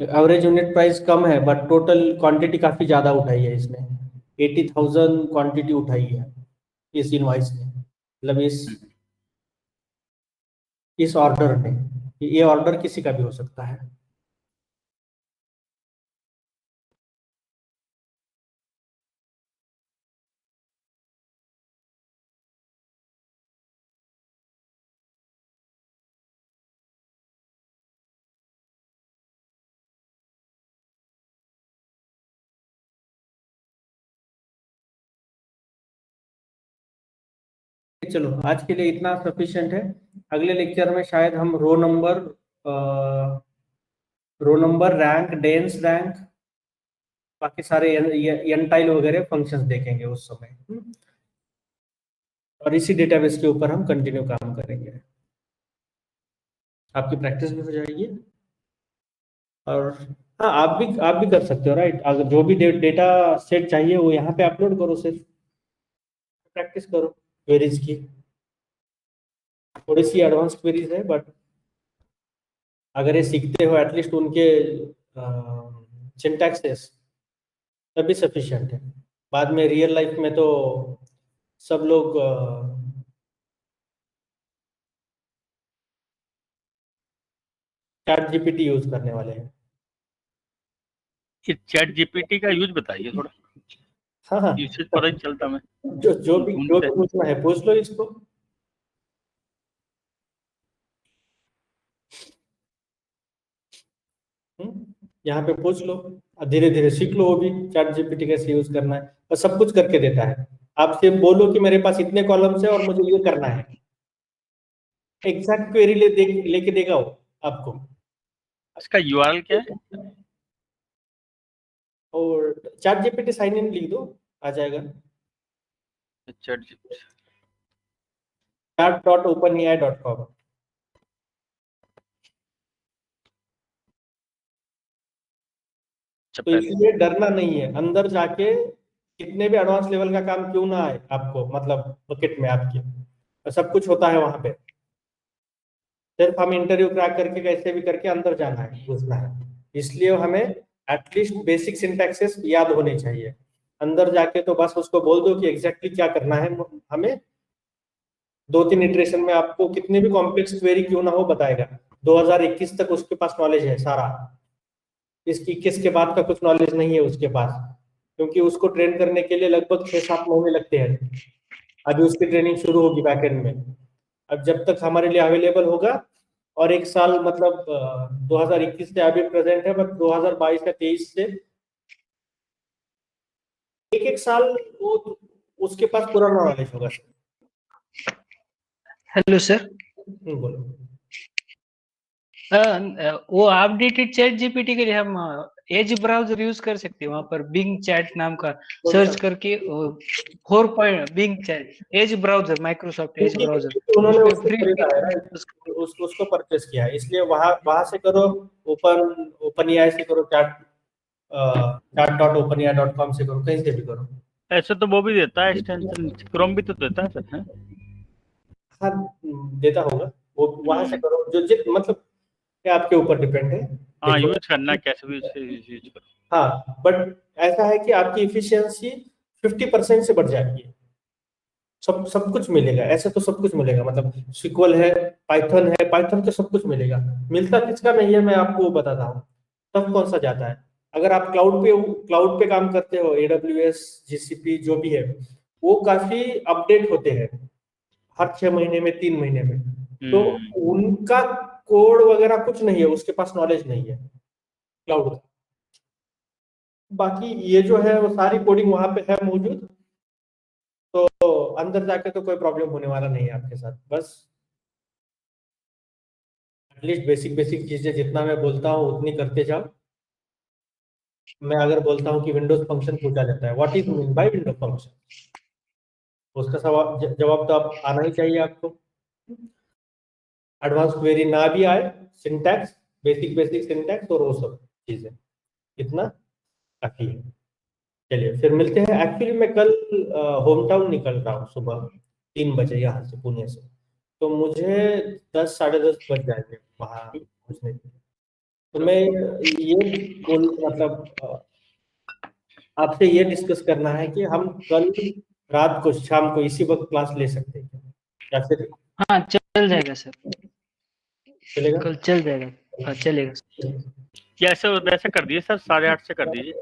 एवरेज यूनिट प्राइस कम है, बट टोटल क्वांटिटी काफी ज्यादा उठाई है इसने। 80,000 क्वांटिटी उठाई है इस इनवॉइस ने, मतलब इस ऑर्डर ने। ये ऑर्डर किसी का भी हो सकता है। चलो आज के लिए इतना सफिशिएंट है। अगले लेक्चर में शायद हम row number rank, dense rank, बाकी सारे एंटाइल वगैरह फंक्शंस देखेंगे उस समय। और इसी डेटाबेस के ऊपर हम कंटिन्यू काम करेंगे, आपकी प्रैक्टिस भी हो जाएगी। और हाँ, आप भी कर सकते हो, राइट। अगर जो भी डेटा सेट चाहिए वो यहाँ पे अपलोड करो सिर्फ। प्रैक्टिस करो क्वेरीज की, थोड़ी सी एडवांस क्वेरीज है, बट अगर ये सीखते हो एटलीस्ट उनके सिंटैक्सेस तभी सफिशिएंट है। बाद में रियल लाइफ में तो सब लोग चैट जीपीटी यूज करने वाले हैं। चैट जीपीटी का यूज बताइए थोड़ा, हाँ हाँ, यूसेज पता नहीं चलता मैं। जो भी पूछना है पूछ लो इसको। यहाँ पे पूछ लो, धीरे धीरे सीख लो वो भी चैट जीपीटी कैसे यूज करना है, और सब कुछ करके देता है। आपसे बोलो कि मेरे पास इतने कॉलम्स है और मुझे ये करना है, एग्जैक्ट क्वेरी लेके देगा वो आपको। इसका यूआरएल क्या है? और चैट जीपीटी साइन इन लिख दो, आ जाएगा। chat.openai.com। तो इसलिए डरना नहीं है, अंदर जाके कितने भी एडवांस लेवल का काम क्यों ना आए आपको, मतलब बकेट में आपके, तो सब कुछ होता है वहां पे। सिर्फ हमें इंटरव्यू क्रैक करके कैसे भी करके अंदर जाना है, घुसना है। इसलिए हमें एटलीस्ट बेसिक सिंटैक्सेस याद होने चाहिए। अंदर जाके तो बस उसको बोल दो कि एग्जैक्टली क्या करना है हमें, 2-3 इटरेशन में आपको कितनी भी कॉम्प्लेक्स क्वेरी क्यों ना हो बताएगा। 2021 तक उसके पास नॉलेज है सारा, इस 21 के बाद का कुछ नॉलेज नहीं है उसके पास, क्योंकि उसको ट्रेन करने के लिए लगभग 6-7 महीने लगते हैं। अभी उसकी ट्रेनिंग शुरू होगी बैकएंड में। अब जब तक हमारे लिए अवेलेबल होगा, और 1 साल मतलब 2021 से अभी प्रेजेंट है, बट 2022 या 23 से एक साल वो उसके पास पूरा नॉलेज होगा। हेलो सर, बोलो। वो अपडेटेड चैट जीपीटी के लिए हम एज ब्राउजर यूज कर सकते हैं, वहां पर बिंग चैट नाम का सर्च करके 4 Bing chat Edge browser, Microsoft Edge browser, उन्होंने उसमें उसको फ्री खरीदा है, उसको परचेस किया है, इसलिए वहां से करो, ओपन एआई से करो, chat.openai.com से करो, कहीं से भी करो। ऐसे तो वो भी देता है एक्सटेंशन, क्रोम भी तो देता है सर। हाँ, देता होगा वो, वहां से करो, जो जित मतलब ये आपके ऊपर डिपेंड है। हाँ, यूज करना कैसे भी यूज करो। हाँ, बट ऐसा है कि आपकी इफिशियंसी 50% से बढ़ जाती है। सब कुछ मिलेगा, ऐसे तो सब कुछ मिलेगा, मतलब सिक्वल है, पाइथन तो सब कुछ मिलेगा। मिलता किसका नहीं है मैं आपको बताता हूँ। तब कौन सा जाता है, अगर आप क्लाउड पे काम करते हो, AWS GCP जो भी है, वो काफी अपडेट होते हैं हर 6 महीने में, 3 महीने में, तो उनका कोड वगैरह कुछ नहीं है, उसके पास नॉलेज नहीं है क्लाउड का। बाकी ये जो है वो सारी कोडिंग वहां पे है मौजूद, तो अंदर जाके तो कोई प्रॉब्लम होने वाला नहीं है आपके साथ। बस एटलीस्ट बेसिक चीजें जितना मैं बोलता हूँ उतनी करते जाओ। मैं अगर बोलता हूँ कि विंडोज फंक्शन पूछा जाता है, what is mean by Windows function, उसका जवाब तो आप आना ही चाहिए आपको। एडवांस क्वेरी ना भी आए, सिंटैक्स, बेसिक सिंटैक्स और वो सब चीजें, इतना काफी है। चलिए फिर मिलते हैं। एक्चुअली मैं कल होम टाउन निकल रहा हूँ सुबह 3 बजे यहाँ से, पुणे से, तो मुझे 10 साढ़े 10 बज जाएंगे वहाँ पहुँचने के लिए। तो मैं ये मतलब आपसे ये डिस्कस करना है कि हम कल रात को शाम को इसी वक्त क्लास ले सकते हैं क्या? या फिर हाँ चल जाएगा सर, चलेगा? कल चल जाएगा, हाँ चलेगा। या ऐसे वैसे कर दीजिए सर, 8:30 से कर दीजिए।